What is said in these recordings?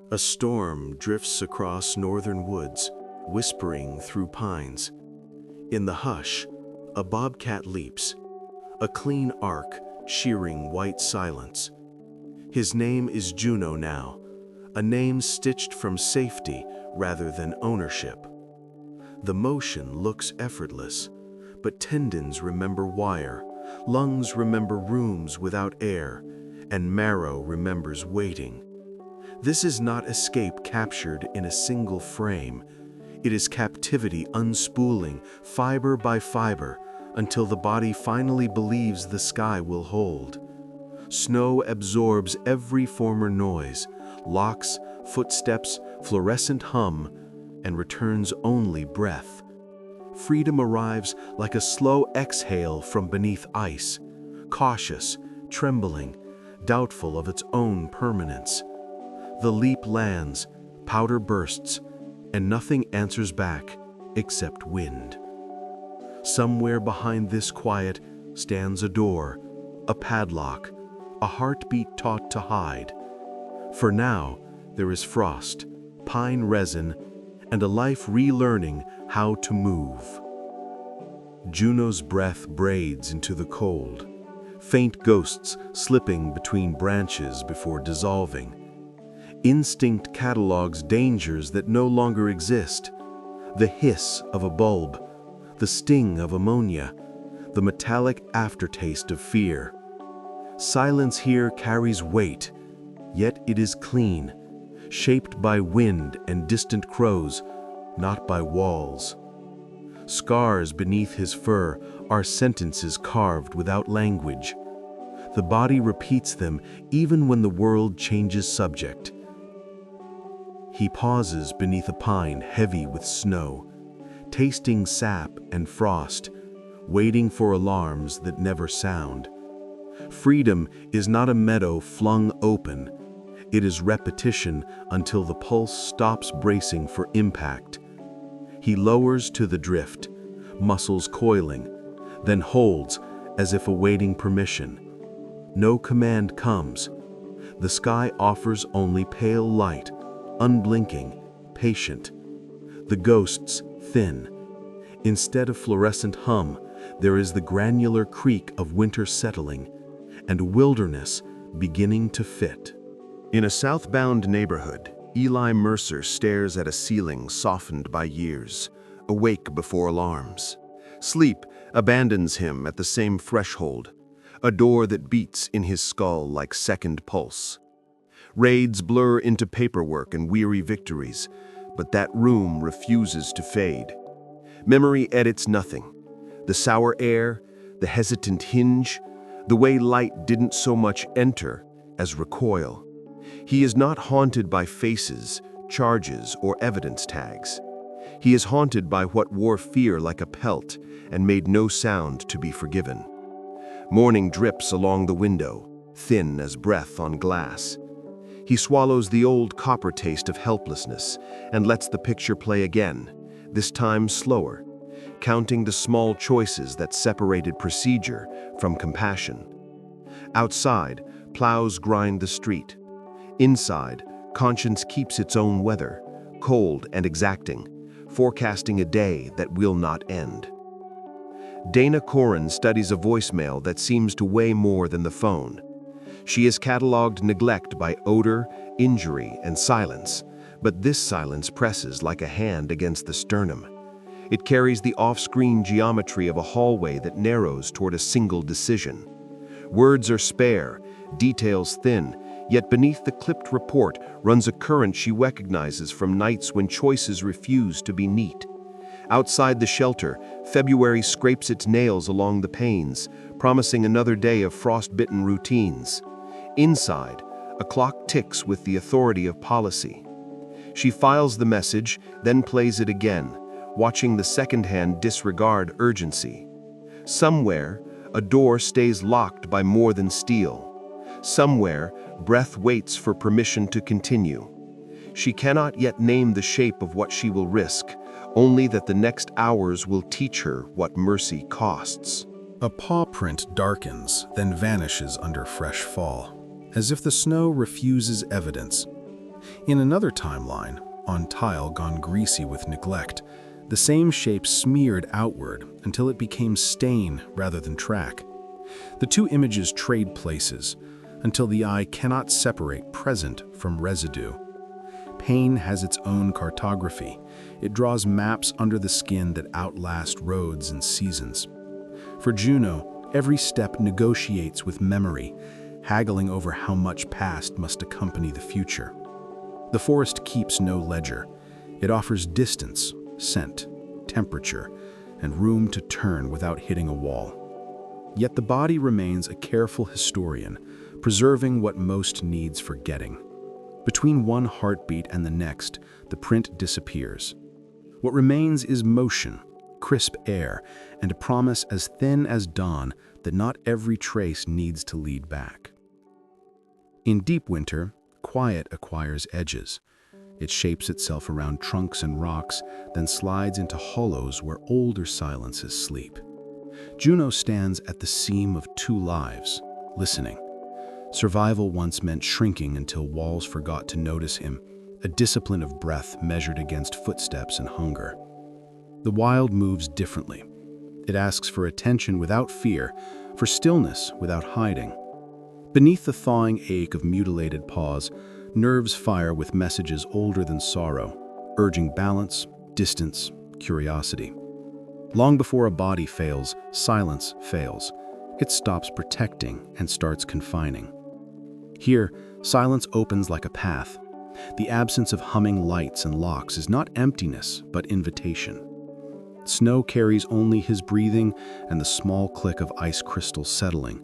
A storm drifts across northern woods, whispering through pines. In the hush, a bobcat leaps, a clean arc shearing white silence. His name is Juno now, a name stitched from safety rather than ownership. The motion looks effortless, but tendons remember wire, lungs remember rooms without air, and marrow remembers waiting. This is not escape captured in a single frame. It is captivity unspooling, fiber by fiber, until the body finally believes the sky will hold. Snow absorbs every former noise, locks, footsteps, fluorescent hum, and returns only breath. Freedom arrives like a slow exhale from beneath ice, cautious, trembling, doubtful of its own permanence. The leap lands, powder bursts, and nothing answers back except wind. Somewhere behind this quiet stands a door, a padlock, a heartbeat taught to hide. For now, there is frost, pine resin, and a life relearning how to move. Juno's breath braids into the cold, faint ghosts slipping between branches before dissolving. Instinct catalogs dangers that no longer exist. The hiss of a bulb, the sting of ammonia, the metallic aftertaste of fear. Silence here carries weight, yet it is clean, shaped by wind and distant crows, not by walls. Scars beneath his fur are sentences carved without language. The body repeats them even when the world changes subject. He pauses beneath a pine heavy with snow, tasting sap and frost, waiting for alarms that never sound. Freedom is not a meadow flung open. It is repetition until the pulse stops bracing for impact. He lowers to the drift, muscles coiling, then holds as if awaiting permission. No command comes. The sky offers only pale light, unblinking, patient. The ghosts thin. Instead of fluorescent hum, there is the granular creak of winter settling, and wilderness beginning to fit. In a southbound neighborhood, Eli Mercer stares at a ceiling softened by years, awake before alarms. Sleep abandons him at the same threshold, a door that beats in his skull like second pulse. Raids blur into paperwork and weary victories, but that room refuses to fade. Memory edits nothing. The sour air, the hesitant hinge, the way light didn't so much enter as recoil. He is not haunted by faces, charges, or evidence tags. He is haunted by what wore fear like a pelt and made no sound to be forgiven. Morning drips along the window, thin as breath on glass. He swallows the old copper taste of helplessness and lets the picture play again, this time slower, counting the small choices that separated procedure from compassion. Outside, plows grind the street. Inside, conscience keeps its own weather, cold and exacting, forecasting a day that will not end. Dana Corrin studies a voicemail that seems to weigh more than the phone. She has cataloged neglect by odor, injury, and silence, but this silence presses like a hand against the sternum. It carries the off-screen geometry of a hallway that narrows toward a single decision. Words are spare, details thin, yet beneath the clipped report runs a current she recognizes from nights when choices refuse to be neat. Outside the shelter, February scrapes its nails along the panes, promising another day of frost-bitten routines. Inside, a clock ticks with the authority of policy. She files the message, then plays it again, watching the second hand disregard urgency. Somewhere, a door stays locked by more than steel. Somewhere, breath waits for permission to continue. She cannot yet name the shape of what she will risk, only that the next hours will teach her what mercy costs. A paw print darkens, then vanishes under fresh fall, as if the snow refuses evidence. In another timeline, on tile gone greasy with neglect, the same shape smeared outward until it became stain rather than track. The two images trade places until the eye cannot separate present from residue. Pain has its own cartography. It draws maps under the skin that outlast roads and seasons. For Juno, every step negotiates with memory, haggling over how much past must accompany the future. The forest keeps no ledger. It offers distance, scent, temperature, and room to turn without hitting a wall. Yet the body remains a careful historian, preserving what most needs forgetting. Between one heartbeat and the next, the print disappears. What remains is motion, crisp air, and a promise as thin as dawn that not every trace needs to lead back. In deep winter, quiet acquires edges. It shapes itself around trunks and rocks, then slides into hollows where older silences sleep. Juno stands at the seam of two lives, listening. Survival once meant shrinking until walls forgot to notice him, a discipline of breath measured against footsteps and hunger. The wild moves differently. It asks for attention without fear, for stillness without hiding. Beneath the thawing ache of mutilated paws, nerves fire with messages older than sorrow, urging balance, distance, curiosity. Long before a body fails, silence fails. It stops protecting and starts confining. Here, silence opens like a path. The absence of humming lights and locks is not emptiness, but invitation. Snow carries only his breathing and the small click of ice crystals settling,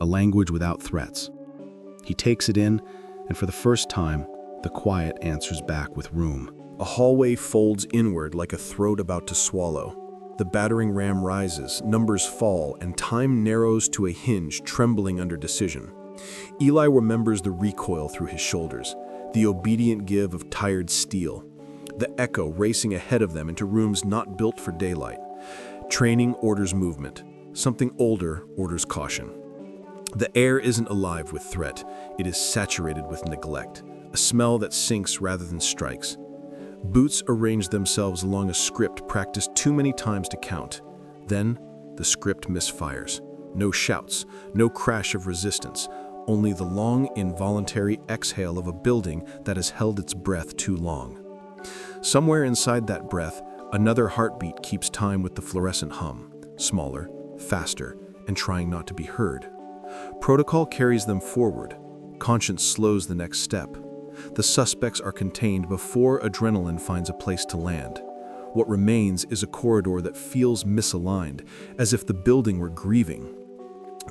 a language without threats. He takes it in, and for the first time, the quiet answers back with room. A hallway folds inward like a throat about to swallow. The battering ram rises, numbers fall, and time narrows to a hinge trembling under decision. Eli remembers the recoil through his shoulders, the obedient give of tired steel, the echo racing ahead of them into rooms not built for daylight. Training orders movement. Something older orders caution. The air isn't alive with threat. It is saturated with neglect, a smell that sinks rather than strikes. Boots arrange themselves along a script practiced too many times to count. Then, the script misfires. No shouts, no crash of resistance, only the long, involuntary exhale of a building that has held its breath too long. Somewhere inside that breath, another heartbeat keeps time with the fluorescent hum, smaller, faster, and trying not to be heard. Protocol carries them forward. Conscience slows the next step. The suspects are contained before adrenaline finds a place to land. What remains is a corridor that feels misaligned, as if the building were grieving.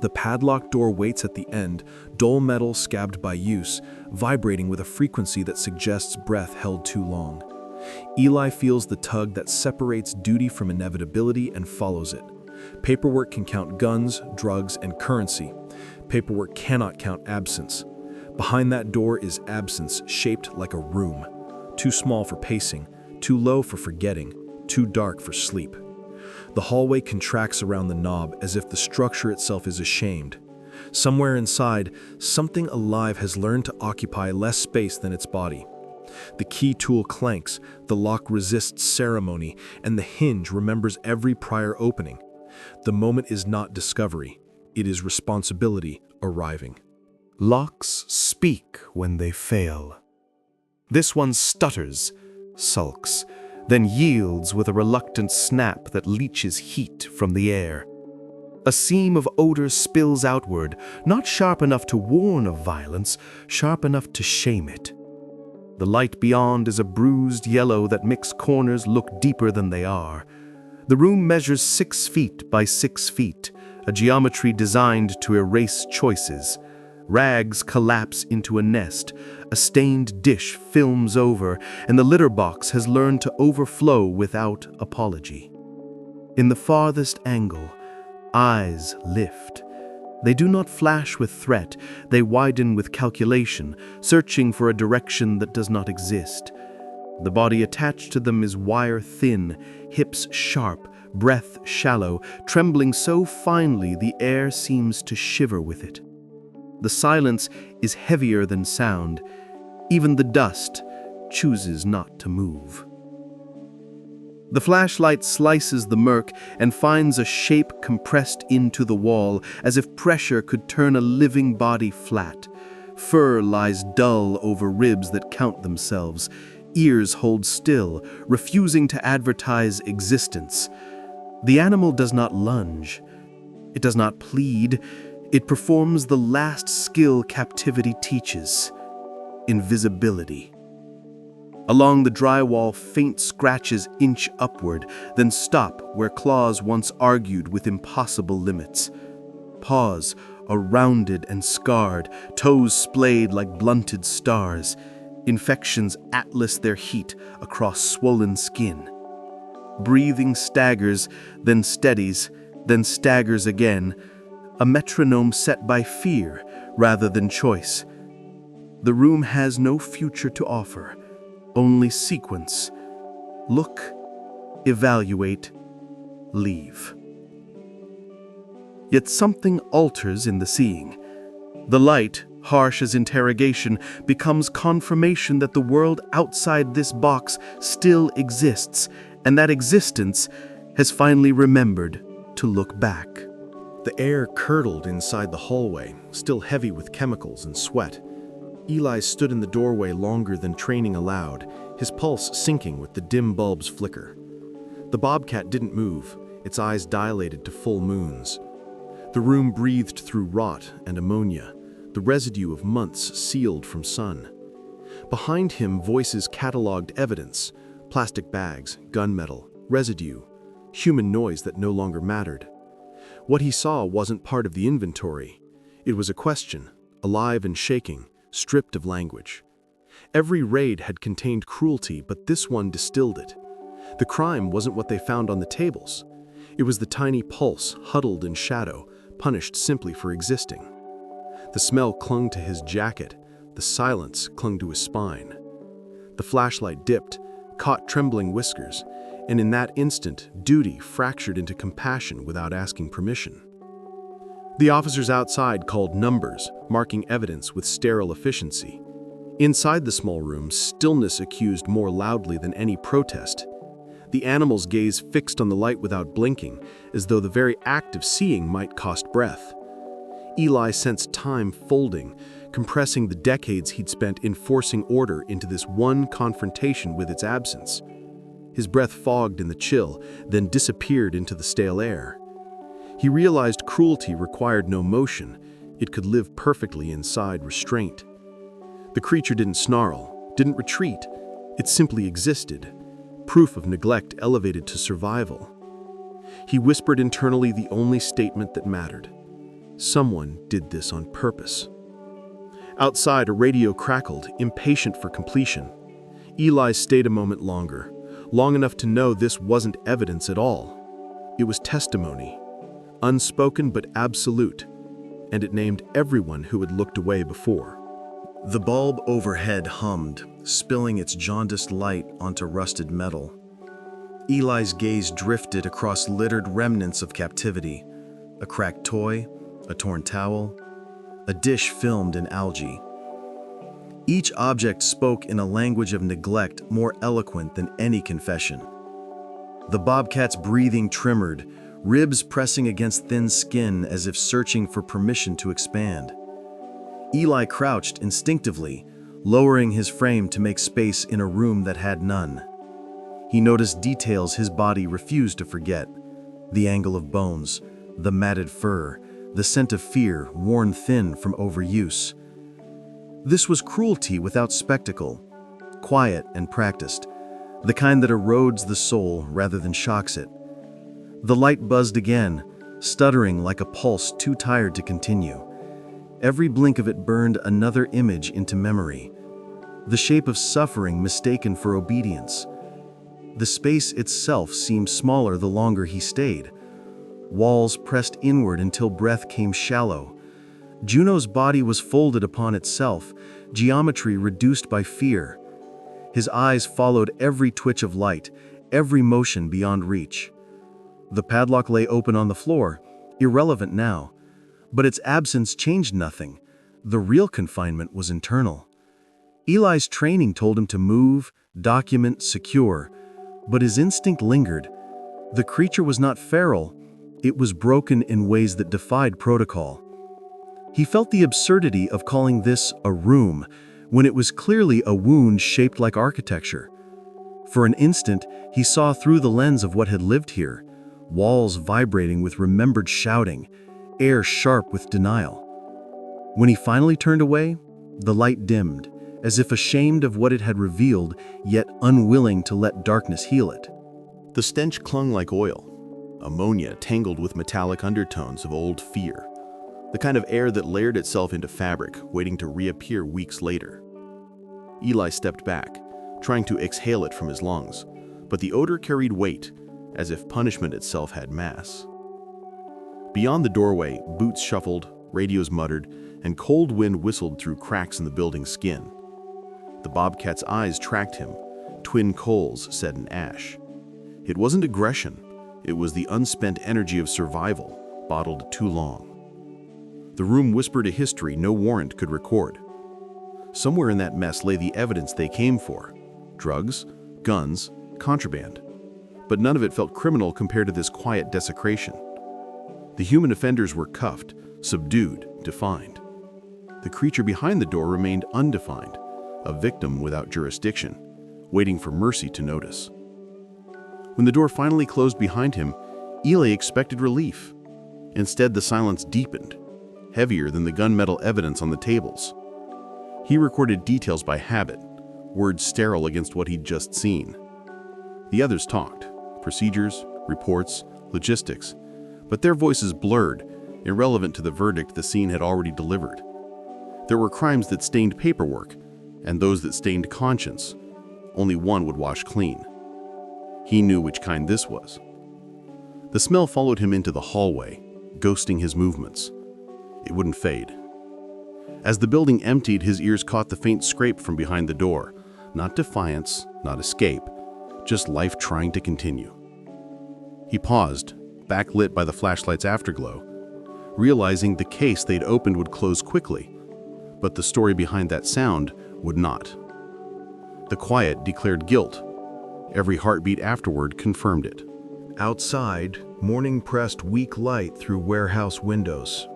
The padlocked door waits at the end, dull metal scabbed by use, vibrating with a frequency that suggests breath held too long. Eli feels the tug that separates duty from inevitability and follows it. Paperwork can count guns, drugs, and currency. Paperwork cannot count absence. Behind that door is absence shaped like a room, too small for pacing, too low for forgetting, too dark for sleep. The hallway contracts around the knob as if the structure itself is ashamed. Somewhere inside, something alive has learned to occupy less space than its body. The key tool clanks, the lock resists ceremony, and the hinge remembers every prior opening. The moment is not discovery, it is responsibility arriving. Locks speak when they fail. This one stutters, sulks, then yields with a reluctant snap that leaches heat from the air. A seam of odor spills outward, not sharp enough to warn of violence, sharp enough to shame it. The light beyond is a bruised yellow that makes corners look deeper than they are. The room measures 6 feet by 6 feet, a geometry designed to erase choices. Rags collapse into a nest, a stained dish films over, and the litter box has learned to overflow without apology. In the farthest angle, eyes lift. They do not flash with threat, they widen with calculation, searching for a direction that does not exist. The body attached to them is wire-thin, hips sharp, breath shallow, trembling so finely the air seems to shiver with it. The silence is heavier than sound. Even the dust, chooses not to move. The flashlight slices the murk and finds a shape compressed into the wall, as if pressure could turn a living body flat. Fur lies dull over ribs that count themselves. Ears hold still, refusing to advertise existence. The animal does not lunge. It does not plead. It performs the last skill captivity teaches: invisibility. Along the drywall, faint scratches inch upward, then stop where claws once argued with impossible limits. Paws are rounded and scarred, toes splayed like blunted stars. Infections atlas their heat across swollen skin. Breathing staggers, then steadies, then staggers again, a metronome set by fear rather than choice. The room has no future to offer, only sequence. Look, evaluate, leave. Yet something alters in the seeing. The light, harsh as interrogation, becomes confirmation that the world outside this box still exists, and that existence has finally remembered to look back. The air curdled inside the hallway, still heavy with chemicals and sweat. Eli stood in the doorway longer than training allowed, his pulse sinking with the dim bulb's flicker. The bobcat didn't move, its eyes dilated to full moons. The room breathed through rot and ammonia, the residue of months sealed from sun. Behind him, voices cataloged evidence: plastic bags, gunmetal, residue, human noise that no longer mattered. What he saw wasn't part of the inventory. It was a question, alive and shaking, stripped of language. Every raid had contained cruelty, but this one distilled it. The crime wasn't what they found on the tables. It was the tiny pulse, huddled in shadow, punished simply for existing. The smell clung to his jacket, the silence clung to his spine. The flashlight dipped, caught trembling whiskers, and in that instant, duty fractured into compassion without asking permission. The officers outside called numbers, marking evidence with sterile efficiency. Inside the small room, stillness accused more loudly than any protest. The animal's gaze fixed on the light without blinking, as though the very act of seeing might cost breath. Eli sensed time folding, compressing the decades he'd spent enforcing order into this one confrontation with its absence. His breath fogged in the chill, then disappeared into the stale air. He realized cruelty required no motion. It could live perfectly inside restraint. The creature didn't snarl, didn't retreat. It simply existed, proof of neglect elevated to survival. He whispered internally the only statement that mattered. Someone did this on purpose. Outside, a radio crackled, impatient for completion. Eli stayed a moment longer, long enough to know this wasn't evidence at all. It was testimony, unspoken but absolute, and it named everyone who had looked away before. The bulb overhead hummed, spilling its jaundiced light onto rusted metal. Eli's gaze drifted across littered remnants of captivity: a cracked toy, a torn towel, a dish filmed in algae. Each object spoke in a language of neglect more eloquent than any confession. The bobcat's breathing trembled, ribs pressing against thin skin as if searching for permission to expand. Eli crouched instinctively, lowering his frame to make space in a room that had none. He noticed details his body refused to forget: the angle of bones, the matted fur, the scent of fear worn thin from overuse. This was cruelty without spectacle, quiet and practiced, the kind that erodes the soul rather than shocks it. The light buzzed again, stuttering like a pulse too tired to continue. Every blink of it burned another image into memory. The shape of suffering mistaken for obedience. The space itself seemed smaller the longer he stayed. Walls pressed inward until breath came shallow. Juno's body was folded upon itself, geometry reduced by fear. His eyes followed every twitch of light, every motion beyond reach. The padlock lay open on the floor, irrelevant now. But its absence changed nothing. The real confinement was internal. Eli's training told him to move, document, secure, but his instinct lingered. The creature was not feral, it was broken in ways that defied protocol. He felt the absurdity of calling this a room when it was clearly a wound shaped like architecture. For an instant, he saw through the lens of what had lived here, walls vibrating with remembered shouting, air sharp with denial. When he finally turned away, the light dimmed, as if ashamed of what it had revealed, yet unwilling to let darkness heal it. The stench clung like oil, ammonia tangled with metallic undertones of old fear, the kind of air that layered itself into fabric, waiting to reappear weeks later. Eli stepped back, trying to exhale it from his lungs, but the odor carried weight, as if punishment itself had mass. Beyond the doorway, boots shuffled, radios muttered, and cold wind whistled through cracks in the building's skin. The bobcat's eyes tracked him, twin coals set in ash. It wasn't aggression, it was the unspent energy of survival, bottled too long. The room whispered a history no warrant could record. Somewhere in that mess lay the evidence they came for: drugs, guns, contraband. But none of it felt criminal compared to this quiet desecration. The human offenders were cuffed, subdued, defined. The creature behind the door remained undefined, a victim without jurisdiction, waiting for mercy to notice. When the door finally closed behind him, Eli expected relief. Instead, the silence deepened, heavier than the gunmetal evidence on the tables. He recorded details by habit, words sterile against what he'd just seen. The others talked, procedures, reports, logistics, but their voices blurred, irrelevant to the verdict the scene had already delivered. There were crimes that stained paperwork, and those that stained conscience. Only one would wash clean. He knew which kind this was. The smell followed him into the hallway, ghosting his movements. It wouldn't fade. As the building emptied, his ears caught the faint scrape from behind the door. Not defiance, not escape, just life trying to continue. He paused, backlit by the flashlight's afterglow, realizing the case they'd opened would close quickly, but the story behind that sound would not. The quiet declared guilt. Every heartbeat afterward confirmed it. Outside, morning pressed weak light through warehouse windows.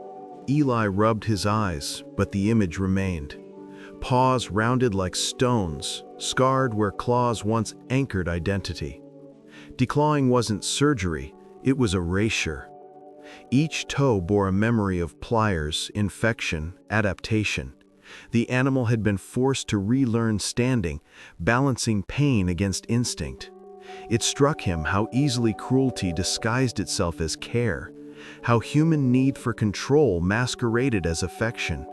Eli rubbed his eyes, but the image remained. Paws rounded like stones, scarred where claws once anchored identity. Declawing wasn't surgery, it was erasure. Each toe bore a memory of pliers, infection, adaptation. The animal had been forced to relearn standing, balancing pain against instinct. It struck him how easily cruelty disguised itself as care, how human need for control masqueraded as affection.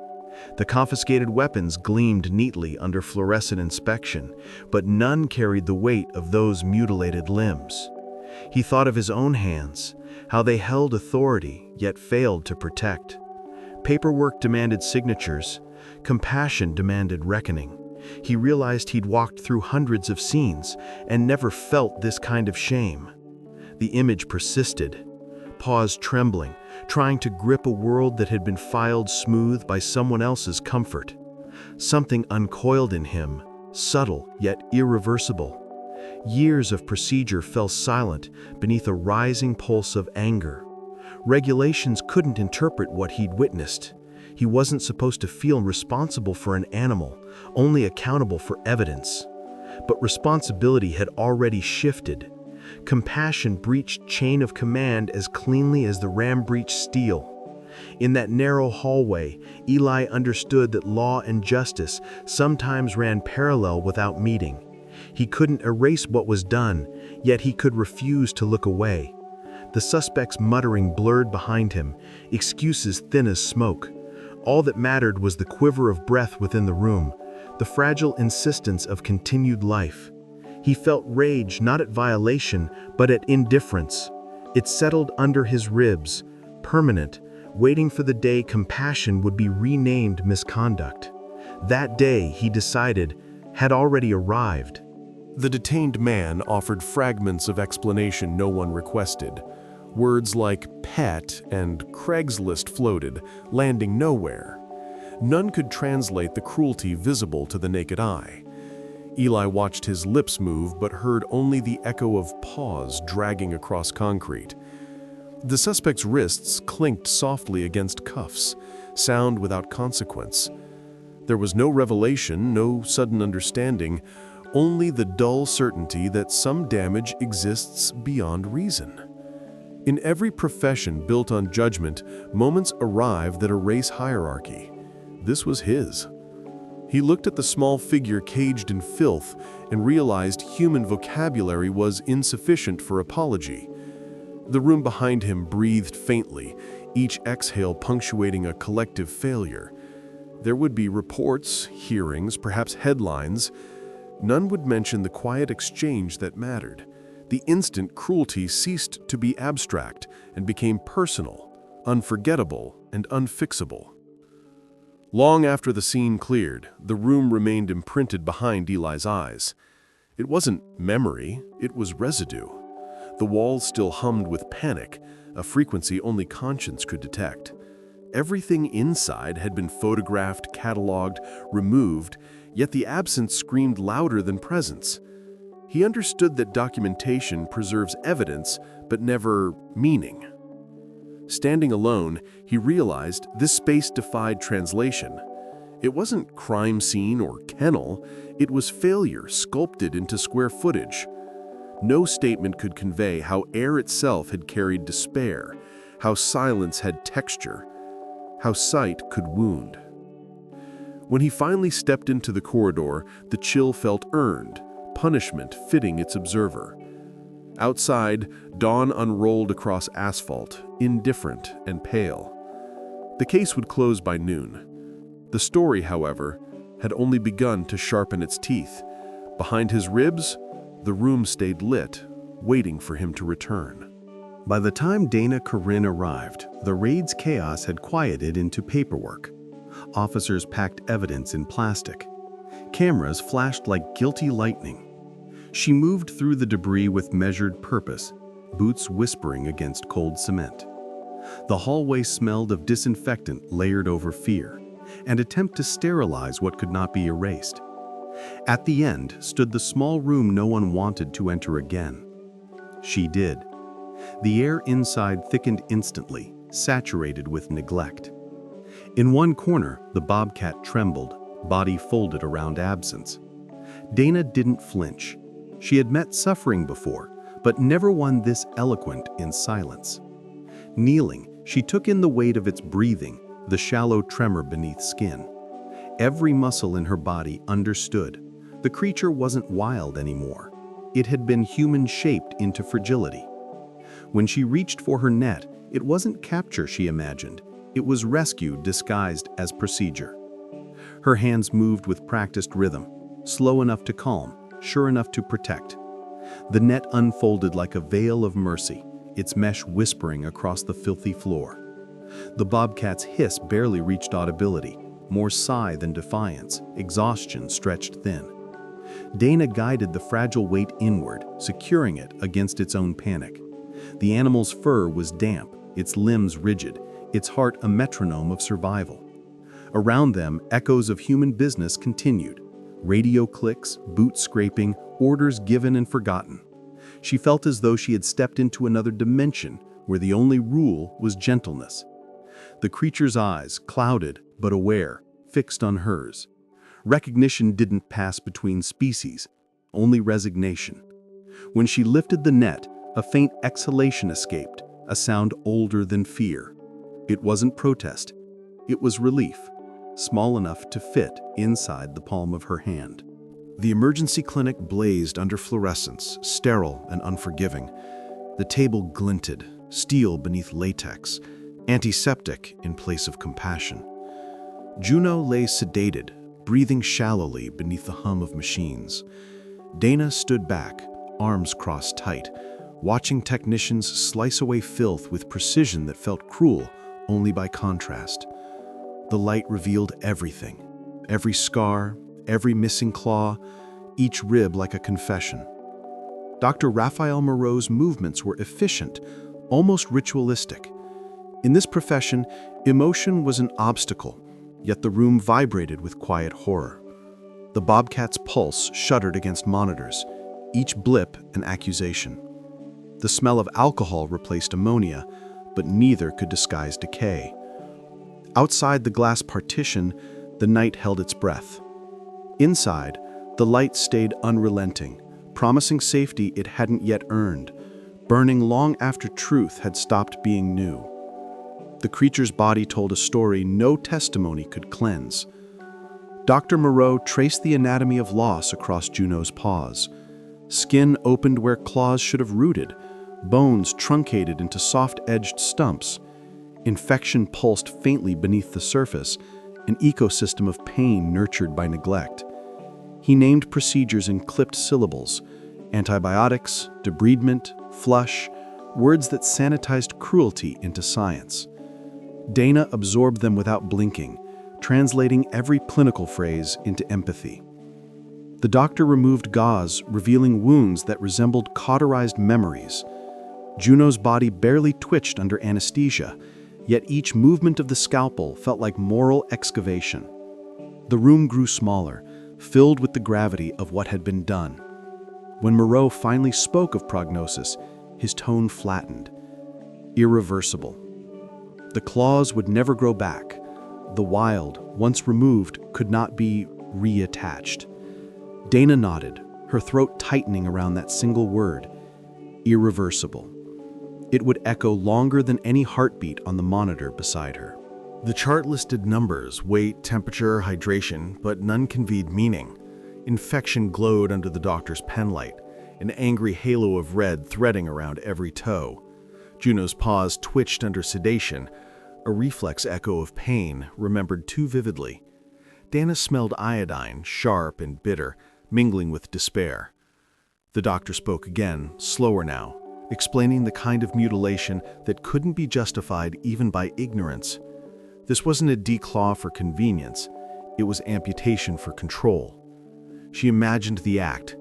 The confiscated weapons gleamed neatly under fluorescent inspection, but none carried the weight of those mutilated limbs. He thought of his own hands, how they held authority yet failed to protect. Paperwork demanded signatures, compassion demanded reckoning. He realized he'd walked through hundreds of scenes and never felt this kind of shame. The image persisted, paws trembling, trying to grip a world that had been filed smooth by someone else's comfort. Something uncoiled in him, subtle yet irreversible. Years of procedure fell silent beneath a rising pulse of anger. Regulations couldn't interpret what he'd witnessed. He wasn't supposed to feel responsible for an animal, only accountable for evidence. But responsibility had already shifted. Compassion breached chain of command as cleanly as the ram breached steel. In that narrow hallway, Eli understood that law and justice sometimes ran parallel without meeting. He couldn't erase what was done, yet he could refuse to look away. The suspect's muttering blurred behind him, excuses thin as smoke. All that mattered was the quiver of breath within the room, the fragile insistence of continued life. He felt rage not at violation, but at indifference. It settled under his ribs, permanent, waiting for the day compassion would be renamed misconduct. That day, he decided, had already arrived. The detained man offered fragments of explanation no one requested. Words like pet and Craigslist floated, landing nowhere. None could translate the cruelty visible to the naked eye. Eli watched his lips move but heard only the echo of paws dragging across concrete. The suspect's wrists clinked softly against cuffs, sound without consequence. There was no revelation, no sudden understanding, only the dull certainty that some damage exists beyond reason. In every profession built on judgment, moments arrive that erase hierarchy. This was his. He looked at the small figure caged in filth and realized human vocabulary was insufficient for apology. The room behind him breathed faintly, each exhale punctuating a collective failure. There would be reports, hearings, perhaps headlines. None would mention the quiet exchange that mattered. The instant cruelty ceased to be abstract and became personal, unforgettable, and unfixable. Long after the scene cleared, the room remained imprinted behind Eli's eyes. It wasn't memory, it was residue. The walls still hummed with panic, a frequency only conscience could detect. Everything inside had been photographed, cataloged, removed, yet the absence screamed louder than presence. He understood that documentation preserves evidence, but never meaning. Standing alone, he realized this space defied translation. It wasn't crime scene or kennel, it was failure sculpted into square footage. No statement could convey how air itself had carried despair, how silence had texture, how sight could wound. When he finally stepped into the corridor, the chill felt earned, punishment fitting its observer. Outside, dawn unrolled across asphalt, indifferent and pale. The case would close by noon. The story, however, had only begun to sharpen its teeth. Behind his ribs, the room stayed lit, waiting for him to return. By the time Dana Corinne arrived, the raid's chaos had quieted into paperwork. Officers packed evidence in plastic. Cameras flashed like guilty lightning. She moved through the debris with measured purpose, boots whispering against cold cement. The hallway smelled of disinfectant layered over fear, an attempt to sterilize what could not be erased. At the end stood the small room no one wanted to enter again. She did. The air inside thickened instantly, saturated with neglect. In one corner, the bobcat trembled, body folded around absence. Dana didn't flinch. She had met suffering before, but never one this eloquent in silence. Kneeling, she took in the weight of its breathing, the shallow tremor beneath skin. Every muscle in her body understood. The creature wasn't wild anymore. It had been human-shaped into fragility. When she reached for her net, it wasn't capture she imagined. It was rescue disguised as procedure. Her hands moved with practiced rhythm, slow enough to calm, sure enough to protect. The net unfolded like a veil of mercy, its mesh whispering across the filthy floor. The bobcat's hiss barely reached audibility, more sigh than defiance, exhaustion stretched thin. Dana guided the fragile weight inward, securing it against its own panic. The animal's fur was damp, its limbs rigid, its heart a metronome of survival. Around them, echoes of human business continued. Radio clicks, boot scraping, orders given and forgotten. She felt as though she had stepped into another dimension where the only rule was gentleness. The creature's eyes, clouded but aware, fixed on hers. Recognition didn't pass between species, only resignation. When she lifted the net, a faint exhalation escaped, a sound older than fear. It wasn't protest, it was relief, small enough to fit inside the palm of her hand. The emergency clinic blazed under fluorescence, sterile and unforgiving. The table glinted, steel beneath latex, antiseptic in place of compassion. Juno lay sedated, breathing shallowly beneath the hum of machines. Dana stood back, arms crossed tight, watching technicians slice away filth with precision that felt cruel only by contrast. The light revealed everything, every scar, every missing claw, each rib like a confession. Dr. Raphael Moreau's movements were efficient, almost ritualistic. In this profession, emotion was an obstacle, yet the room vibrated with quiet horror. The bobcat's pulse shuddered against monitors, each blip an accusation. The smell of alcohol replaced ammonia, but neither could disguise decay. Outside the glass partition, the night held its breath. Inside, the light stayed unrelenting, promising safety it hadn't yet earned, burning long after truth had stopped being new. The creature's body told a story no testimony could cleanse. Dr. Moreau traced the anatomy of loss across Juno's paws. Skin opened where claws should have rooted, bones truncated into soft-edged stumps. Infection pulsed faintly beneath the surface, an ecosystem of pain nurtured by neglect. He named procedures in clipped syllables: antibiotics, debridement, flush, words that sanitized cruelty into science. Dana absorbed them without blinking, translating every clinical phrase into empathy. The doctor removed gauze, revealing wounds that resembled cauterized memories. Juno's body barely twitched under anesthesia, yet each movement of the scalpel felt like moral excavation. The room grew smaller, filled with the gravity of what had been done. When Moreau finally spoke of prognosis, his tone flattened. Irreversible. The claws would never grow back. The wild, once removed, could not be reattached. Dana nodded, her throat tightening around that single word: irreversible. It would echo longer than any heartbeat on the monitor beside her. The chart listed numbers, weight, temperature, hydration, but none conveyed meaning. Infection glowed under the doctor's penlight, an angry halo of red threading around every toe. Juno's paws twitched under sedation, a reflex echo of pain remembered too vividly. Dana smelled iodine, sharp and bitter, mingling with despair. The doctor spoke again, slower now, explaining the kind of mutilation that couldn't be justified even by ignorance. This wasn't a declaw for convenience, it was amputation for control. She imagined the act,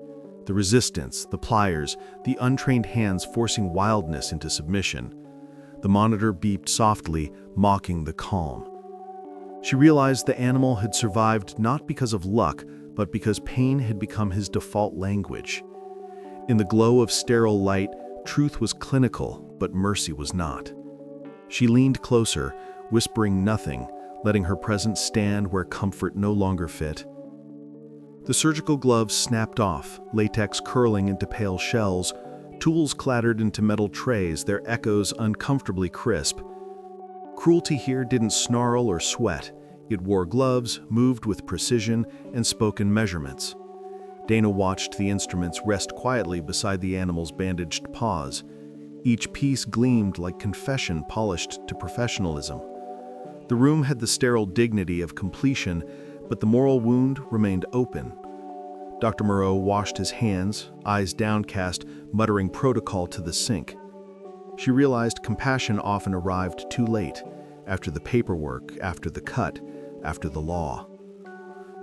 the resistance, the pliers, the untrained hands forcing wildness into submission. The monitor beeped softly, mocking the calm. She realized the animal had survived not because of luck, but because pain had become his default language. In the glow of sterile light, truth was clinical, but mercy was not. She leaned closer, whispering nothing, letting her presence stand where comfort no longer fit. The surgical gloves snapped off, latex curling into pale shells. Tools clattered into metal trays, their echoes uncomfortably crisp. Cruelty here didn't snarl or sweat. It wore gloves, moved with precision, and spoke in measurements. Dana watched the instruments rest quietly beside the animal's bandaged paws. Each piece gleamed like confession polished to professionalism. The room had the sterile dignity of completion, but the moral wound remained open. Dr. Moreau washed his hands, eyes downcast, muttering protocol to the sink. She realized compassion often arrived too late, after the paperwork, after the cut, after the law.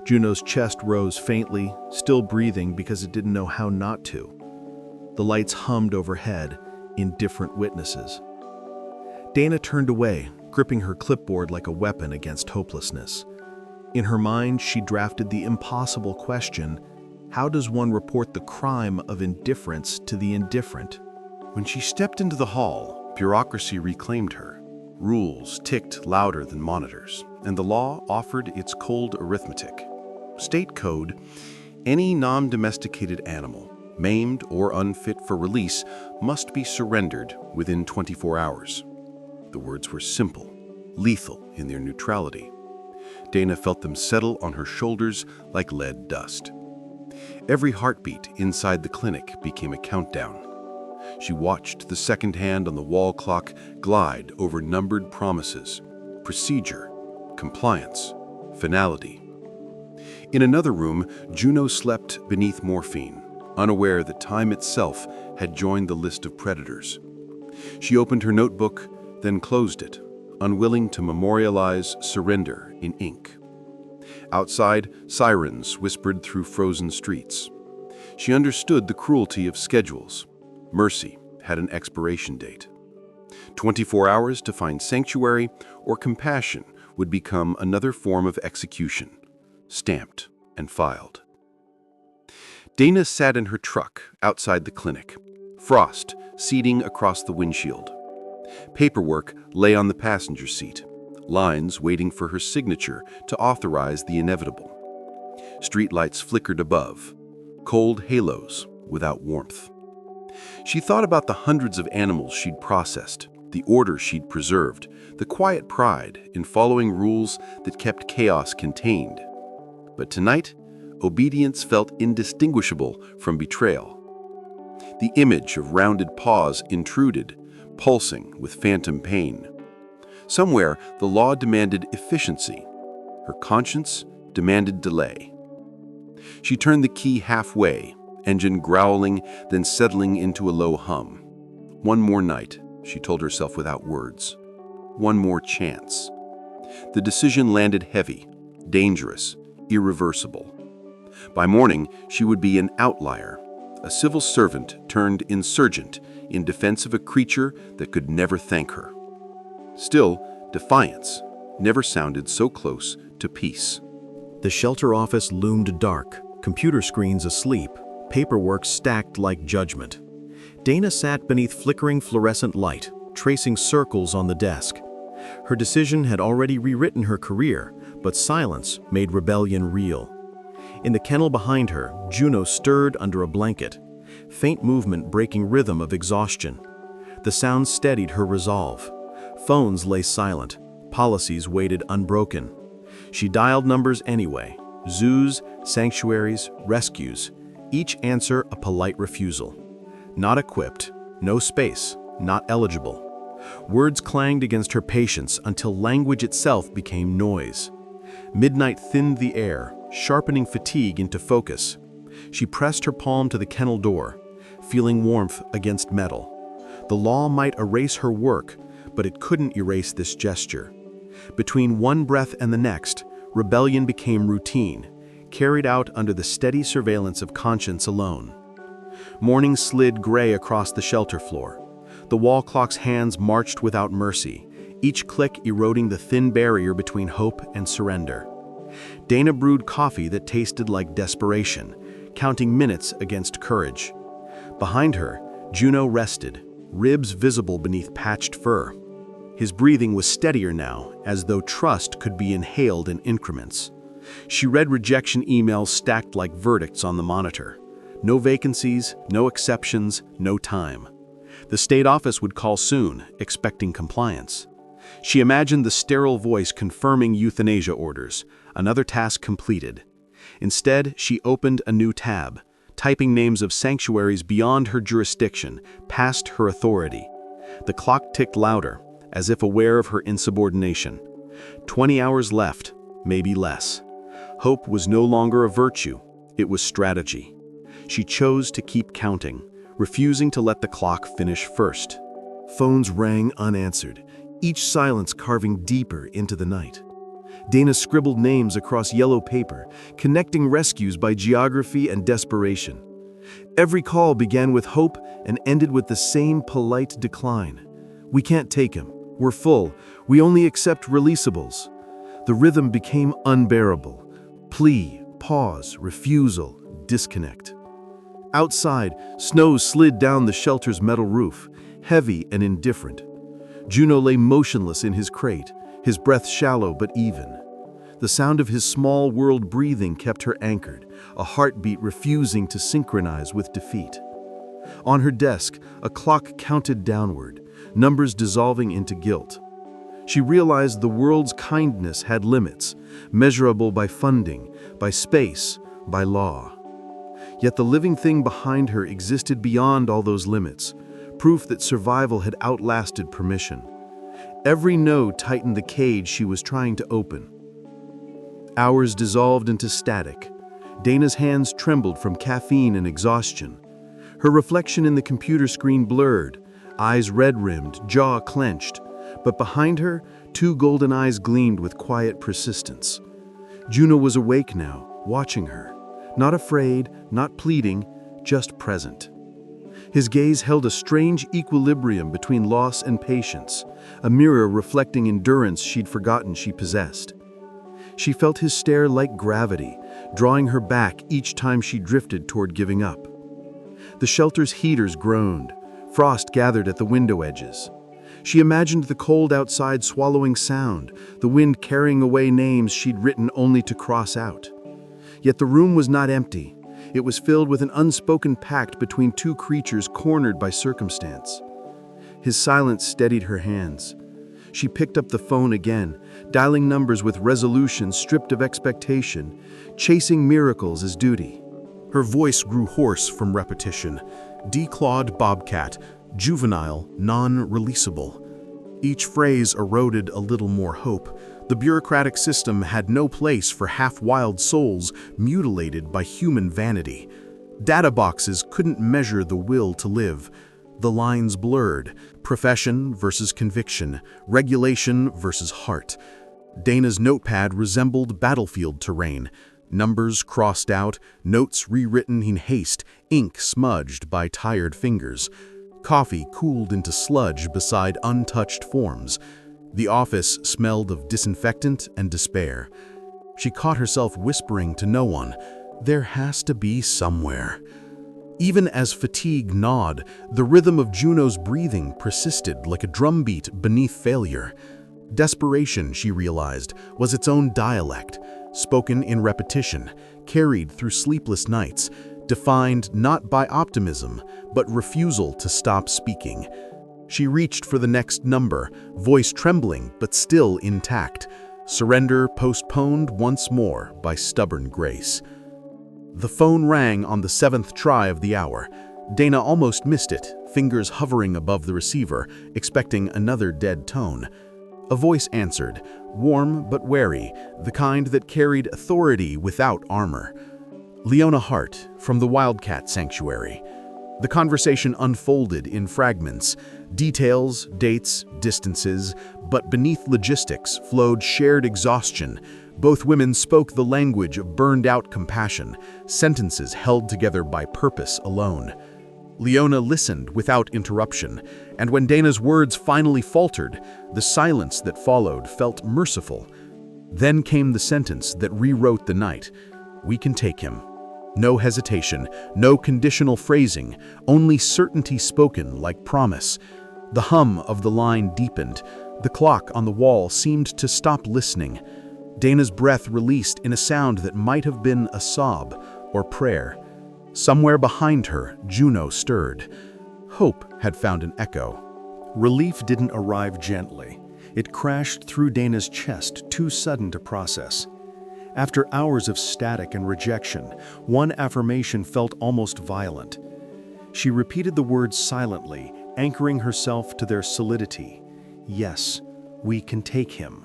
Juno's chest rose faintly, still breathing because it didn't know how not to. The lights hummed overhead, indifferent witnesses. Dana turned away, gripping her clipboard like a weapon against hopelessness. In her mind, she drafted the impossible question: how does one report the crime of indifference to the indifferent? When she stepped into the hall, bureaucracy reclaimed her. Rules ticked louder than monitors, and the law offered its cold arithmetic. State code: any non-domesticated animal, maimed or unfit for release, must be surrendered within 24 hours. The words were simple, lethal in their neutrality. Dana felt them settle on her shoulders like lead dust. Every heartbeat inside the clinic became a countdown. She watched the second hand on the wall clock glide over numbered promises: procedure, compliance, finality. In another room, Juno slept beneath morphine, unaware that time itself had joined the list of predators. She opened her notebook, then closed it, unwilling to memorialize surrender in ink. Outside, sirens whispered through frozen streets. She understood the cruelty of schedules. Mercy had an expiration date. 24 hours to find sanctuary, or compassion would become another form of execution, stamped and filed. Dana sat in her truck outside the clinic, frost seeding across the windshield. Paperwork lay on the passenger seat, lines waiting for her signature to authorize the inevitable. Streetlights flickered above, cold halos without warmth. She thought about the hundreds of animals she'd processed, the order she'd preserved, the quiet pride in following rules that kept chaos contained. But tonight, obedience felt indistinguishable from betrayal. The image of rounded paws intruded, pulsing with phantom pain. Somewhere, the law demanded efficiency. Her conscience demanded delay. She turned the key halfway, engine growling, then settling into a low hum. One more night, she told herself without words. One more chance. The decision landed heavy, dangerous, irreversible. By morning, she would be an outlier, a civil servant turned insurgent in defense of a creature that could never thank her. Still, defiance never sounded so close to peace. The shelter office loomed dark, computer screens asleep, paperwork stacked like judgment. Dana sat beneath flickering fluorescent light, tracing circles on the desk. Her decision had already rewritten her career, but silence made rebellion real. In the kennel behind her, Juno stirred under a blanket, faint movement breaking rhythm of exhaustion. The sound steadied her resolve. Phones lay silent, policies waited unbroken. She dialed numbers anyway, zoos, sanctuaries, rescues, each answer a polite refusal. Not equipped, no space, not eligible. Words clanged against her patience until language itself became noise. Midnight thinned the air, sharpening fatigue into focus. She pressed her palm to the kennel door, feeling warmth against metal. The law might erase her work, but it couldn't erase this gesture. Between one breath and the next, rebellion became routine, carried out under the steady surveillance of conscience alone. Morning slid gray across the shelter floor. The wall clock's hands marched without mercy, each click eroding the thin barrier between hope and surrender. Dana brewed coffee that tasted like desperation, counting minutes against courage. Behind her, Juno rested, ribs visible beneath patched fur. His breathing was steadier now, as though trust could be inhaled in increments. She read rejection emails stacked like verdicts on the monitor. No vacancies, no exceptions, no time. The state office would call soon, expecting compliance. She imagined the sterile voice confirming euthanasia orders, another task completed. Instead, she opened a new tab, typing names of sanctuaries beyond her jurisdiction, past her authority. The clock ticked louder, as if aware of her insubordination. 20 hours left, maybe less. Hope was no longer a virtue, it was strategy. She chose to keep counting, refusing to let the clock finish first. Phones rang unanswered, each silence carving deeper into the night. Dana scribbled names across yellow paper, connecting rescues by geography and desperation. Every call began with hope and ended with the same polite decline. "We can't take him. We're full. We only accept releasables." The rhythm became unbearable. Plea, pause, refusal, disconnect. Outside, snow slid down the shelter's metal roof, heavy and indifferent. Juno lay motionless in his crate, his breath shallow but even. The sound of his small world breathing kept her anchored, a heartbeat refusing to synchronize with defeat. On her desk, a clock counted downward, numbers dissolving into guilt. She realized the world's kindness had limits, measurable by funding, by space, by law. Yet the living thing behind her existed beyond all those limits, proof that survival had outlasted permission. Every node tightened the cage she was trying to open. Hours dissolved into static. Dana's hands trembled from caffeine and exhaustion. Her reflection in the computer screen blurred, eyes red-rimmed, jaw clenched. But behind her, two golden eyes gleamed with quiet persistence. Juno was awake now, watching her. Not afraid, not pleading, just present. His gaze held a strange equilibrium between loss and patience, a mirror reflecting endurance she'd forgotten she possessed. She felt his stare like gravity, drawing her back each time she drifted toward giving up. The shelter's heaters groaned. Frost gathered at the window edges. She imagined the cold outside swallowing sound, the wind carrying away names she'd written only to cross out. Yet the room was not empty. It was filled with an unspoken pact between two creatures cornered by circumstance. His silence steadied her hands. She picked up the phone again, dialing numbers with resolution stripped of expectation, chasing miracles as duty. Her voice grew hoarse from repetition. Declawed bobcat, juvenile, non-releasable. Each phrase eroded a little more hope. The bureaucratic system had no place for half-wild souls mutilated by human vanity. Data boxes couldn't measure the will to live. The lines blurred, profession versus conviction, regulation versus heart. Dana's notepad resembled battlefield terrain. Numbers crossed out, notes rewritten in haste, ink smudged by tired fingers. Coffee cooled into sludge beside untouched forms. The office smelled of disinfectant and despair. She caught herself whispering to no one, "There has to be somewhere." Even as fatigue gnawed, the rhythm of Juno's breathing persisted like a drumbeat beneath failure. Desperation, she realized, was its own dialect, spoken in repetition, carried through sleepless nights, defined not by optimism, but refusal to stop speaking. She reached for the next number, voice trembling but still intact, surrender postponed once more by stubborn grace. The phone rang on the 7th try of the hour. Dana almost missed it, fingers hovering above the receiver, expecting another dead tone. A voice answered, warm but wary, the kind that carried authority without armor. Leona Hart, from the Wildcat Sanctuary. The conversation unfolded in fragments, details, dates, distances, but beneath logistics flowed shared exhaustion. Both women spoke the language of burned-out compassion, sentences held together by purpose alone. Leona listened without interruption, and when Dana's words finally faltered, the silence that followed felt merciful. Then came the sentence that rewrote the night. "We can take him." No hesitation, no conditional phrasing, only certainty spoken like promise. The hum of the line deepened. The clock on the wall seemed to stop listening. Dana's breath released in a sound that might have been a sob or prayer. Somewhere behind her, Juno stirred. Hope had found an echo. Relief didn't arrive gently. It crashed through Dana's chest, too sudden to process. After hours of static and rejection, one affirmation felt almost violent. She repeated the words silently, anchoring herself to their solidity. Yes, we can take him.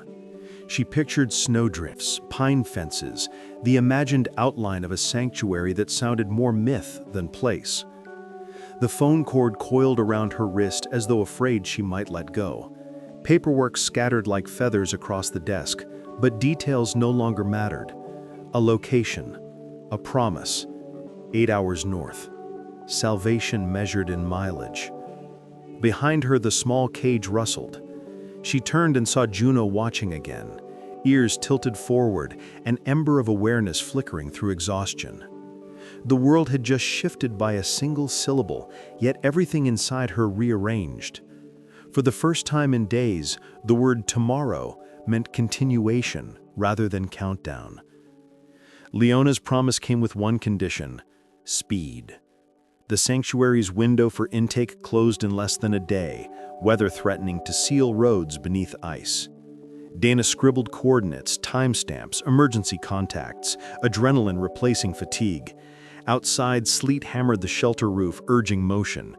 She pictured snowdrifts, pine fences, the imagined outline of a sanctuary that sounded more myth than place. The phone cord coiled around her wrist as though afraid she might let go. Paperwork scattered like feathers across the desk, but details no longer mattered. A location, a promise, 8 hours north. Salvation measured in mileage. Behind her, the small cage rustled. She turned and saw Juno watching again, ears tilted forward, an ember of awareness flickering through exhaustion. The world had just shifted by a single syllable, yet everything inside her rearranged. For the first time in days, the word tomorrow meant continuation rather than countdown. Leona's promise came with one condition: speed. The sanctuary's window for intake closed in less than a day, weather threatening to seal roads beneath ice. Dana scribbled coordinates, timestamps, emergency contacts, adrenaline replacing fatigue. Outside, sleet hammered the shelter roof, urging motion.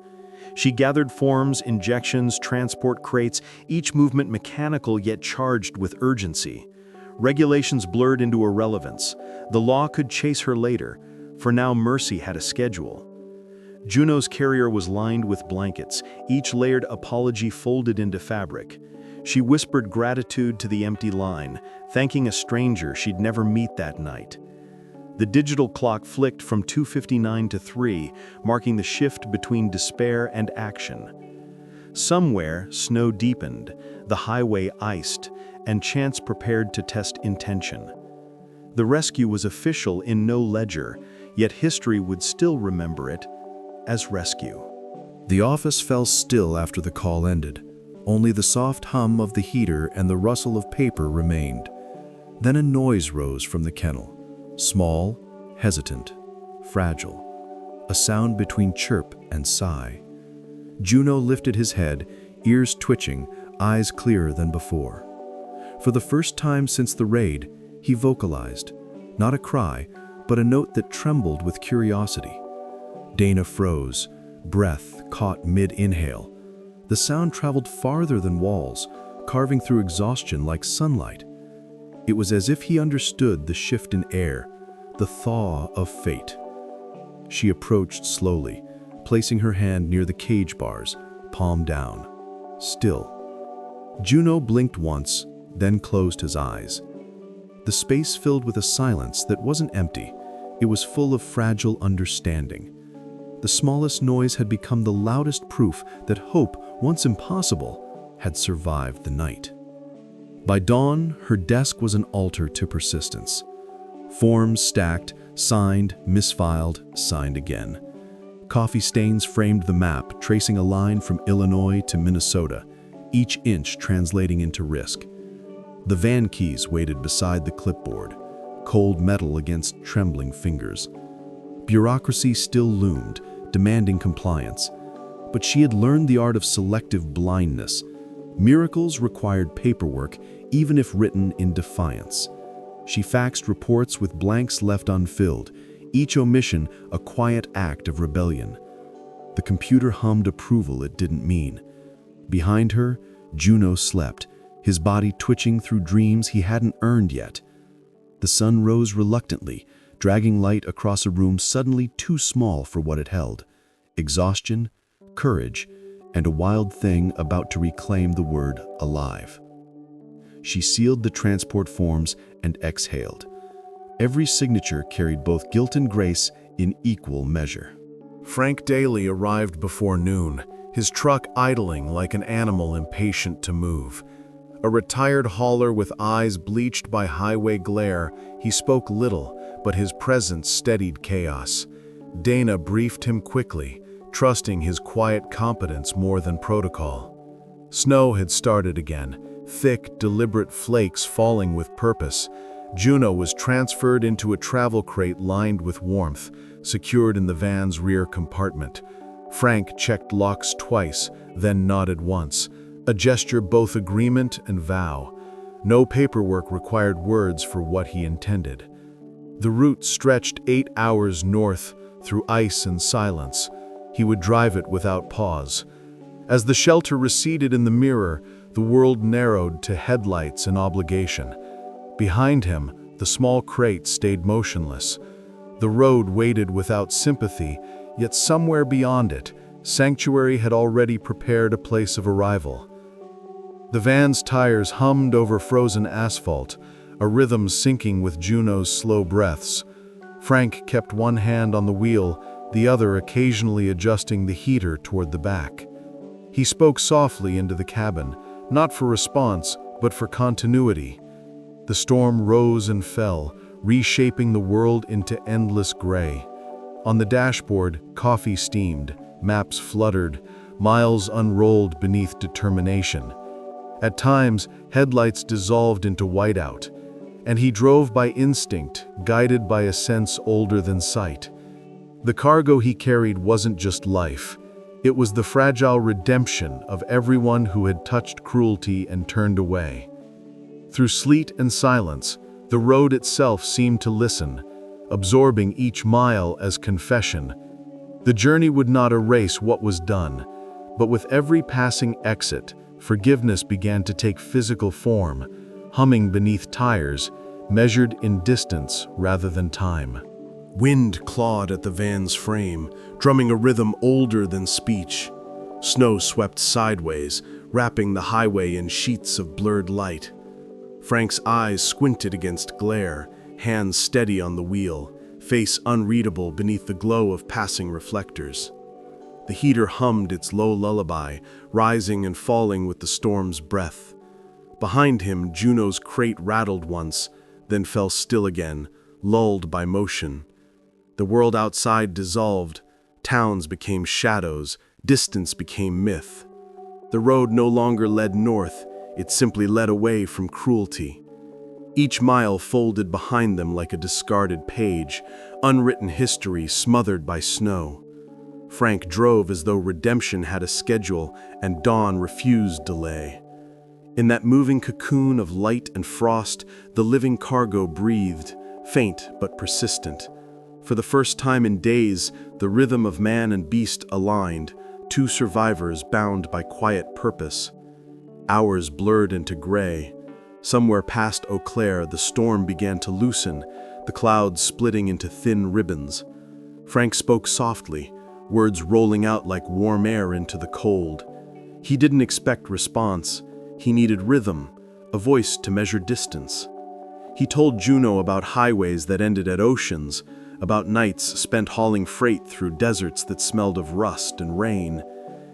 She gathered forms, injections, transport crates, each movement mechanical yet charged with urgency. Regulations blurred into irrelevance. The law could chase her later, for now Mercy had a schedule. Juno's carrier was lined with blankets, each layered apology folded into fabric. She whispered gratitude to the empty line, thanking a stranger she'd never meet that night. The digital clock flicked from 2:59 to 3, marking the shift between despair and action. Somewhere, snow deepened, the highway iced, and Chance prepared to test intention. The rescue was official in no ledger, yet history would still remember it as rescue. The office fell still after the call ended. Only the soft hum of the heater and the rustle of paper remained. Then a noise rose from the kennel. Small, hesitant, fragile. A sound between chirp and sigh. Juno lifted his head, ears twitching, eyes clearer than before. For the first time since the raid, he vocalized, not a cry, but a note that trembled with curiosity. Dana froze, breath caught mid-inhale. The sound traveled farther than walls, carving through exhaustion like sunlight. It was as if he understood the shift in air, the thaw of fate. She approached slowly, placing her hand near the cage bars, palm down. Still. Juno blinked once, then closed his eyes. The space filled with a silence that wasn't empty. It was full of fragile understanding. The smallest noise had become the loudest proof that hope, once impossible, had survived the night. By dawn, her desk was an altar to persistence. Forms stacked, signed, misfiled, signed again. Coffee stains framed the map, tracing a line from Illinois to Minnesota, each inch translating into risk. The van keys waited beside the clipboard, cold metal against trembling fingers. Bureaucracy still loomed, demanding compliance. But she had learned the art of selective blindness. Miracles required paperwork, even if written in defiance. She faxed reports with blanks left unfilled, each omission a quiet act of rebellion. The computer hummed approval it didn't mean. Behind her, Juno slept, his body twitching through dreams he hadn't earned yet. The sun rose reluctantly, dragging light across a room suddenly too small for what it held. Exhaustion, courage, and a wild thing about to reclaim the word alive. She sealed the transport forms and exhaled. Every signature carried both guilt and grace in equal measure. Frank Daly arrived before noon, his truck idling like an animal impatient to move. A retired hauler with eyes bleached by highway glare, he spoke little, but his presence steadied chaos. Dana briefed him quickly, trusting his quiet competence more than protocol. Snow had started again, thick, deliberate flakes falling with purpose. Juno was transferred into a travel crate lined with warmth, secured in the van's rear compartment. Frank checked locks twice, then nodded once, a gesture both agreement and vow. No paperwork required words for what he intended. The route stretched 8 hours north through ice and silence. He would drive it without pause. As the shelter receded in the mirror, the world narrowed to headlights and obligation. Behind him, the small crate stayed motionless. The road waited without sympathy, yet somewhere beyond it, sanctuary had already prepared a place of arrival. The van's tires hummed over frozen asphalt, a rhythm syncing with Juno's slow breaths. Frank kept one hand on the wheel, the other occasionally adjusting the heater toward the back. He spoke softly into the cabin, not for response, but for continuity. The storm rose and fell, reshaping the world into endless gray. On the dashboard, coffee steamed, maps fluttered, miles unrolled beneath determination. At times, headlights dissolved into whiteout, and he drove by instinct, guided by a sense older than sight. The cargo he carried wasn't just life. It was the fragile redemption of everyone who had touched cruelty and turned away. Through sleet and silence, the road itself seemed to listen, absorbing each mile as confession. The journey would not erase what was done, but with every passing exit, forgiveness began to take physical form, humming beneath tires, measured in distance rather than time. Wind clawed at the van's frame, drumming a rhythm older than speech. Snow swept sideways, wrapping the highway in sheets of blurred light. Frank's eyes squinted against glare, hands steady on the wheel, face unreadable beneath the glow of passing reflectors. The heater hummed its low lullaby, rising and falling with the storm's breath. Behind him, Juno's crate rattled once, then fell still again, lulled by motion. The world outside dissolved, towns became shadows, distance became myth. The road no longer led north, it simply led away from cruelty. Each mile folded behind them like a discarded page, unwritten history smothered by snow. Frank drove as though redemption had a schedule and dawn refused delay. In that moving cocoon of light and frost, the living cargo breathed, faint but persistent. For the first time in days, the rhythm of man and beast aligned, two survivors bound by quiet purpose. Hours blurred into gray. Somewhere past Eau Claire, the storm began to loosen, the clouds splitting into thin ribbons. Frank spoke softly, words rolling out like warm air into the cold. He didn't expect response. He needed rhythm, a voice to measure distance. He told Juno about highways that ended at oceans, about nights spent hauling freight through deserts that smelled of rust and rain.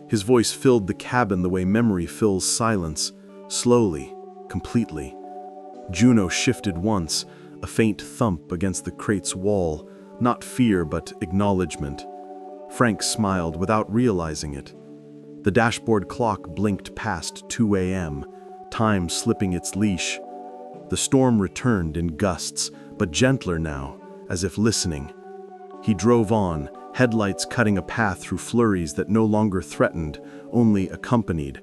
His voice filled the cabin the way memory fills silence, slowly, completely. Juno shifted once, a faint thump against the crate's wall, not fear but acknowledgement. Frank smiled without realizing it. The dashboard clock blinked past 2 a.m., time slipping its leash. The storm returned in gusts, but gentler now, as if listening. He drove on, headlights cutting a path through flurries that no longer threatened, only accompanied.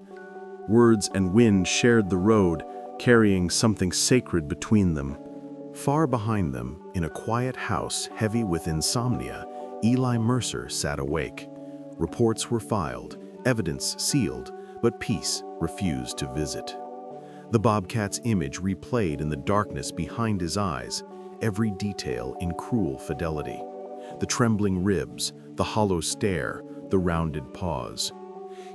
Words and wind shared the road, carrying something sacred between them. Far behind them, in a quiet house heavy with insomnia, Eli Mercer sat awake. Reports were filed, evidence sealed, but peace refused to visit. The bobcat's image replayed in the darkness behind his eyes, every detail in cruel fidelity. The trembling ribs, the hollow stare, the rounded paws.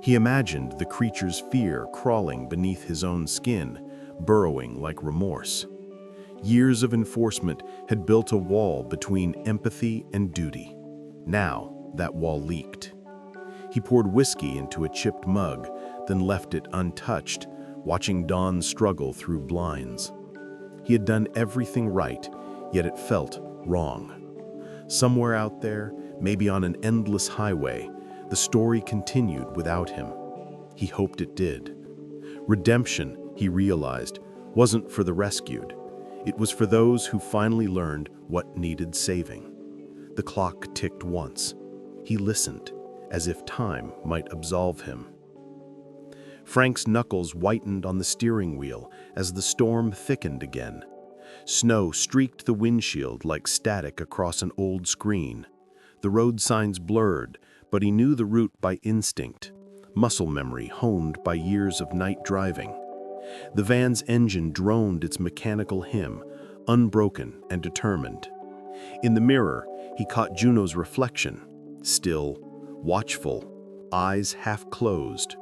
He imagined the creature's fear crawling beneath his own skin, burrowing like remorse. Years of enforcement had built a wall between empathy and duty. Now, that wall leaked. He poured whiskey into a chipped mug, then left it untouched, watching dawn struggle through blinds. He had done everything right, yet it felt wrong. Somewhere out there, maybe on an endless highway, the story continued without him. He hoped it did. Redemption, he realized, wasn't for the rescued. It was for those who finally learned what needed saving. The clock ticked once. He listened, as if time might absolve him. Frank's knuckles whitened on the steering wheel as the storm thickened again. Snow streaked the windshield like static across an old screen. The road signs blurred, but he knew the route by instinct, muscle memory honed by years of night driving. The van's engine droned its mechanical hymn, unbroken and determined. In the mirror, he caught Juno's reflection, still, watchful, eyes half closed.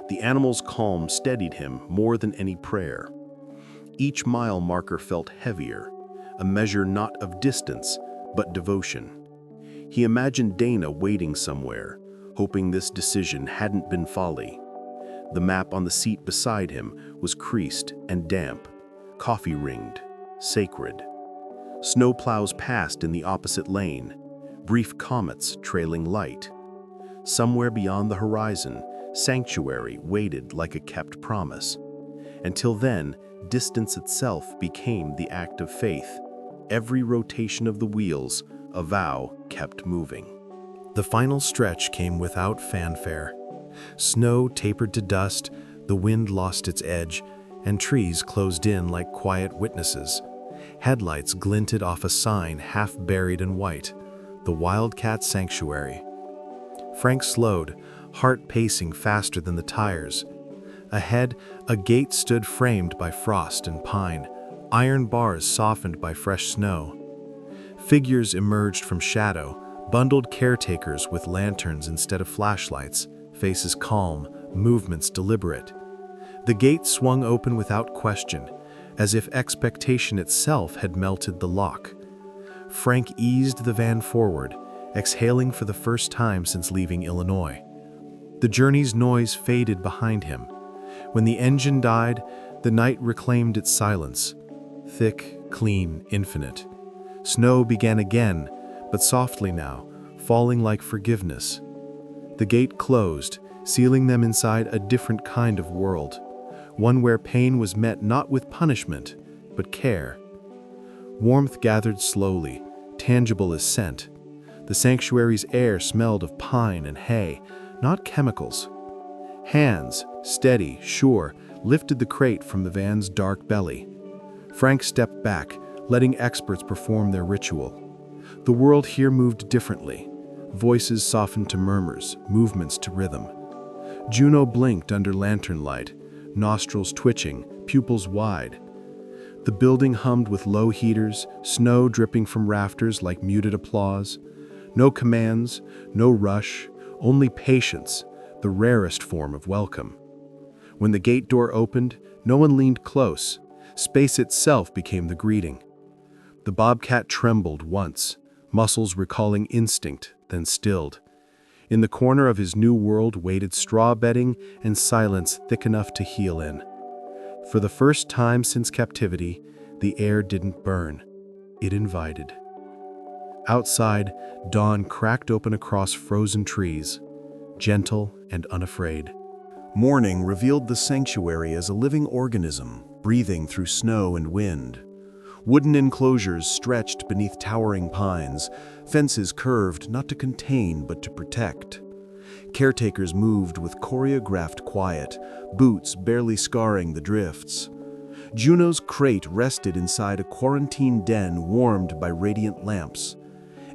The animal's calm steadied him more than any prayer. Each mile marker felt heavier, a measure not of distance, but devotion. He imagined Dana waiting somewhere, hoping this decision hadn't been folly. The map on the seat beside him was creased and damp, coffee-ringed, sacred. Snowplows passed in the opposite lane, brief comets trailing light. Somewhere beyond the horizon, sanctuary waited like a kept promise. Until then, distance itself became the act of faith. Every rotation of the wheels, a vow kept moving. The final stretch came without fanfare. Snow tapered to dust, the wind lost its edge, and trees closed in like quiet witnesses. Headlights glinted off a sign half buried in white, the Wildcat Sanctuary. Frank slowed, heart pacing faster than the tires. Ahead, a gate stood framed by frost and pine, iron bars softened by fresh snow. Figures emerged from shadow, bundled caretakers with lanterns instead of flashlights, faces calm, movements deliberate. The gate swung open without question, as if expectation itself had melted the lock. Frank eased the van forward, exhaling for the first time since leaving Illinois. The journey's noise faded behind him. When the engine died, the night reclaimed its silence. Thick, clean, infinite. Snow began again, but softly now, falling like forgiveness. The gate closed, sealing them inside a different kind of world, one where pain was met not with punishment, but care. Warmth gathered slowly, tangible as scent. The sanctuary's air smelled of pine and hay, not chemicals. Hands, steady, sure, lifted the crate from the van's dark belly. Frank stepped back, letting experts perform their ritual. The world here moved differently. Voices softened to murmurs, movements to rhythm. Juno blinked under lantern light, nostrils twitching, pupils wide. The building hummed with low heaters, snow dripping from rafters like muted applause. No commands, no rush, only patience, the rarest form of welcome. When the gate door opened, no one leaned close. Space itself became the greeting. The bobcat trembled once, muscles recalling instinct, then stilled. In the corner of his new world waited straw bedding and silence thick enough to heal in. For the first time since captivity, the air didn't burn. It invited. Outside, dawn cracked open across frozen trees, gentle and unafraid. Morning revealed the sanctuary as a living organism, breathing through snow and wind. Wooden enclosures stretched beneath towering pines, fences curved not to contain but to protect. Caretakers moved with choreographed quiet, boots barely scarring the drifts. Juno's crate rested inside a quarantine den warmed by radiant lamps.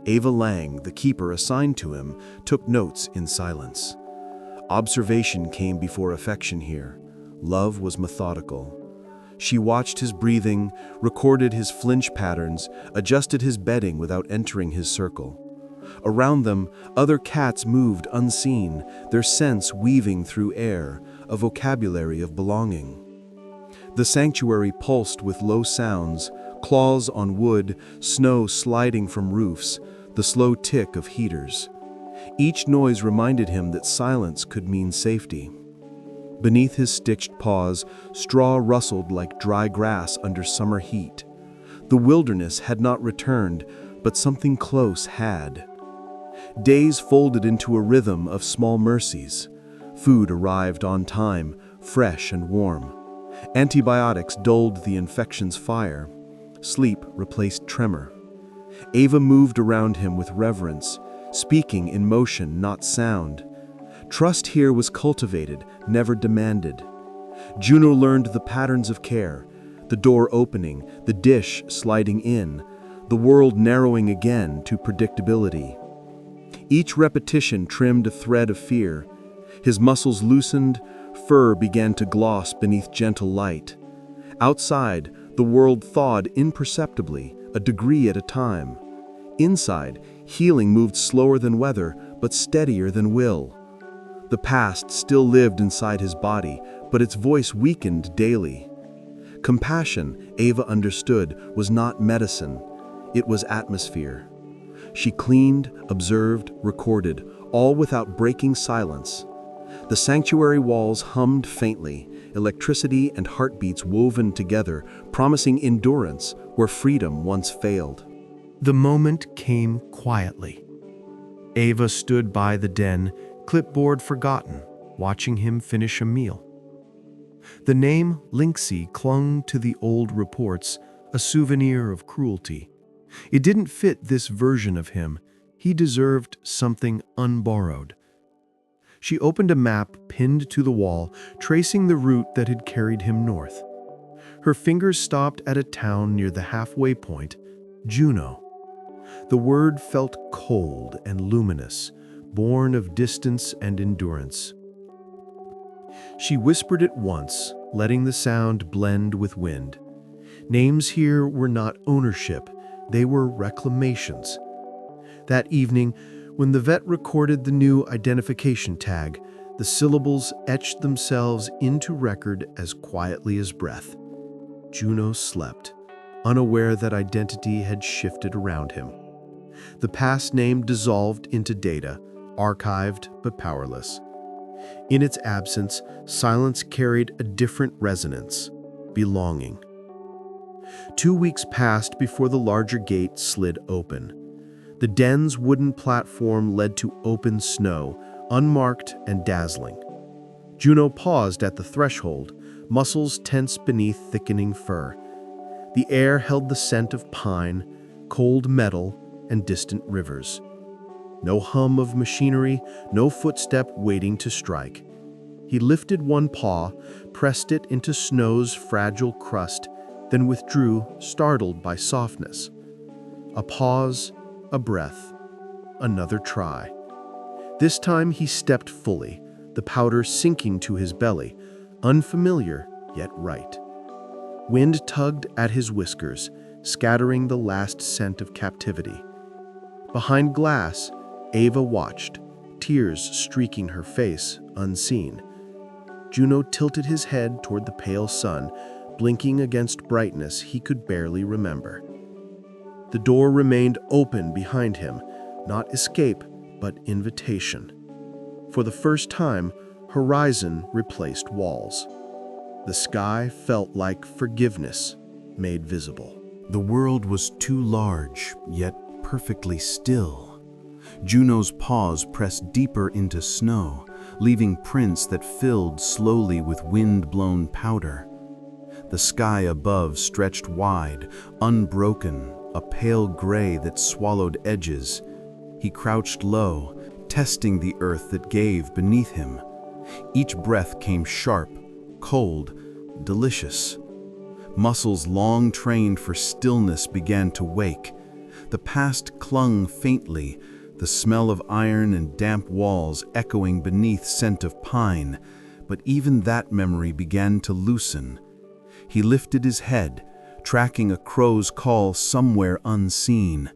Ava Lang, the keeper assigned to him, took notes in silence. Observation came before affection here. Love was methodical. She watched his breathing, recorded his flinch patterns, adjusted his bedding without entering his circle. Around them, other cats moved unseen, their scents weaving through air, a vocabulary of belonging. The sanctuary pulsed with low sounds, claws on wood, snow sliding from roofs, the slow tick of heaters. Each noise reminded him that silence could mean safety. Beneath his stitched paws, straw rustled like dry grass under summer heat. The wilderness had not returned, but something close had. Days folded into a rhythm of small mercies. Food arrived on time, fresh and warm. Antibiotics dulled the infection's fire. Sleep replaced tremor. Ava moved around him with reverence, speaking in motion, not sound. Trust here was cultivated, never demanded. Juno learned the patterns of care, the door opening, the dish sliding in, the world narrowing again to predictability. Each repetition trimmed a thread of fear. His muscles loosened, fur began to gloss beneath gentle light. Outside, the world thawed imperceptibly, a degree at a time. Inside, healing moved slower than weather, but steadier than will. The past still lived inside his body, but its voice weakened daily. Compassion, Ava understood, was not medicine. It was atmosphere. She cleaned, observed, recorded, all without breaking silence. The sanctuary walls hummed faintly, electricity and heartbeats woven together, promising endurance where freedom once failed. The moment came quietly. Ava stood by the den, clipboard forgotten, watching him finish a meal. The name Lynxie clung to the old reports, a souvenir of cruelty. It didn't fit this version of him. He deserved something unborrowed. She opened a map pinned to the wall, tracing the route that had carried him north. Her fingers stopped at a town near the halfway point, Juno. The word felt cold and luminous, born of distance and endurance. She whispered it once, letting the sound blend with wind. Names here were not ownership, they were reclamations. That evening, when the vet recorded the new identification tag, the syllables etched themselves into record as quietly as breath. Juno slept, unaware that identity had shifted around him. The past name dissolved into data, archived but powerless. In its absence, silence carried a different resonance, belonging. 2 weeks passed before the larger gate slid open. The den's wooden platform led to open snow, unmarked and dazzling. Juno paused at the threshold, muscles tense beneath thickening fur. The air held the scent of pine, cold metal, and distant rivers. No hum of machinery, no footstep waiting to strike. He lifted one paw, pressed it into snow's fragile crust, then withdrew, startled by softness. A pause, a breath, another try. This time he stepped fully, the powder sinking to his belly, unfamiliar yet right. Wind tugged at his whiskers, scattering the last scent of captivity. Behind glass, Ava watched, tears streaking her face, unseen. Juno tilted his head toward the pale sun, blinking against brightness he could barely remember. The door remained open behind him, not escape, but invitation. For the first time, horizon replaced walls. The sky felt like forgiveness made visible. The world was too large, yet perfectly still. Juno's paws pressed deeper into snow, leaving prints that filled slowly with wind-blown powder. The sky above stretched wide, unbroken, a pale gray that swallowed edges. He crouched low, testing the earth that gave beneath him. Each breath came sharp, cold, delicious. Muscles long trained for stillness began to wake. The past clung faintly, the smell of iron and damp walls echoing beneath scent of pine, but even that memory began to loosen. He lifted his head, tracking a crow's call somewhere unseen.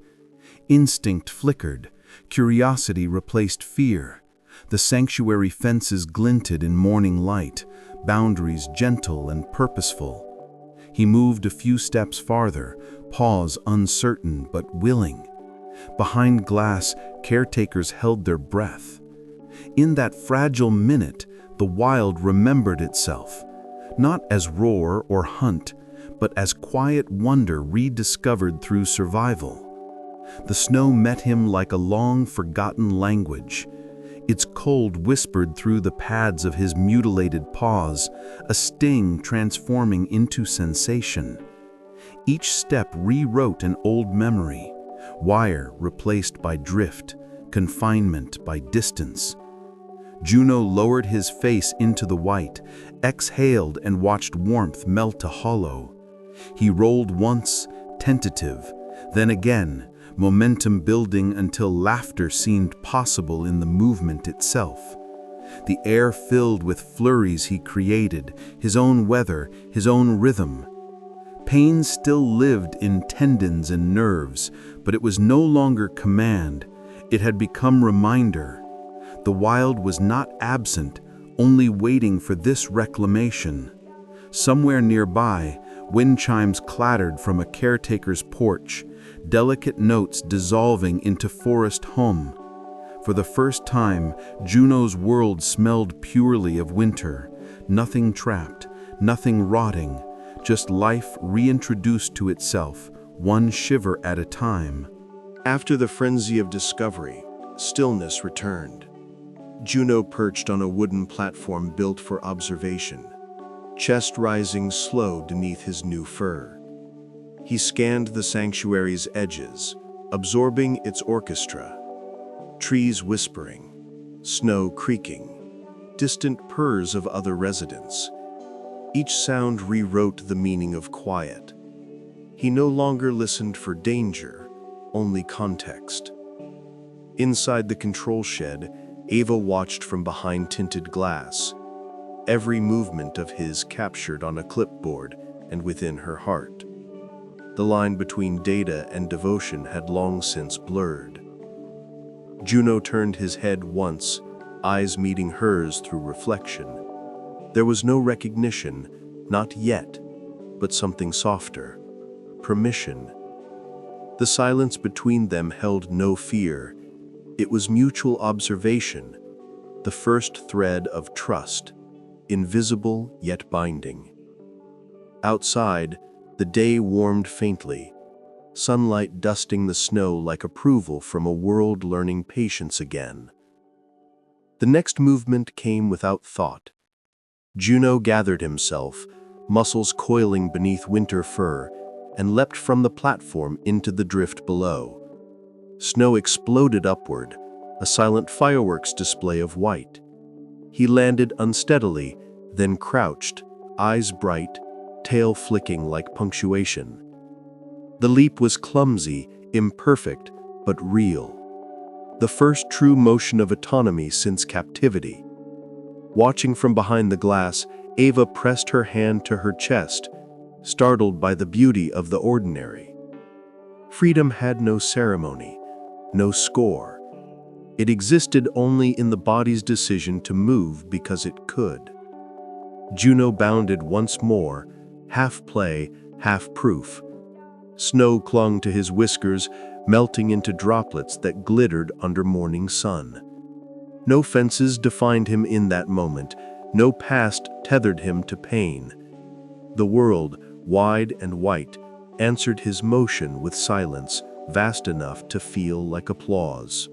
Instinct flickered, curiosity replaced fear. The sanctuary fences glinted in morning light, boundaries gentle and purposeful. He moved a few steps farther, paws uncertain but willing. Behind glass, caretakers held their breath. In that fragile minute, the wild remembered itself, not as roar or hunt, but as quiet wonder rediscovered through survival. The snow met him like a long-forgotten language. Its cold whispered through the pads of his mutilated paws, a sting transforming into sensation. Each step rewrote an old memory, wire replaced by drift, confinement by distance. Juno lowered his face into the white, exhaled and watched warmth melt to hollow. He rolled once, tentative, then again, momentum building until laughter seemed possible in the movement itself. The air filled with flurries he created, his own weather, his own rhythm. Pain still lived in tendons and nerves, but it was no longer command. It had become reminder. The wild was not absent, only waiting for this reclamation. Somewhere nearby, wind chimes clattered from a caretaker's porch, delicate notes dissolving into forest hum. For the first time, Juno's world smelled purely of winter, nothing trapped, nothing rotting, just life reintroduced to itself, one shiver at a time. After the frenzy of discovery, stillness returned. Juno perched on a wooden platform built for observation, chest rising slow beneath his new fur. He scanned the sanctuary's edges, absorbing its orchestra. Trees whispering, snow creaking, distant purrs of other residents. Each sound rewrote the meaning of quiet. He no longer listened for danger, only context. Inside the control shed, Ava watched from behind tinted glass, every movement of his captured on a clipboard and within her heart. The line between data and devotion had long since blurred. Juno turned his head once, eyes meeting hers through reflection. There was no recognition, not yet, but something softer. permission. The silence between them held no fear. It was mutual observation, the first thread of trust, invisible yet binding. Outside, the day warmed faintly, sunlight dusting the snow like approval from a world learning patience again. The next movement came without thought. Juno gathered himself, muscles coiling beneath winter fur, and leapt from the platform into the drift below. Snow exploded upward, a silent fireworks display of white. He landed unsteadily, then crouched, eyes bright, tail flicking like punctuation. The leap was clumsy, imperfect, but real. The first true motion of autonomy since captivity. Watching from behind the glass, Ava pressed her hand to her chest, startled by the beauty of the ordinary. Freedom had no ceremony, no score. It existed only in the body's decision to move because it could. Juno bounded once more, half play, half proof. Snow clung to his whiskers, melting into droplets that glittered under morning sun. No fences defined him in that moment, no past tethered him to pain. The world, wide and white, answered his motion with silence vast enough to feel like applause.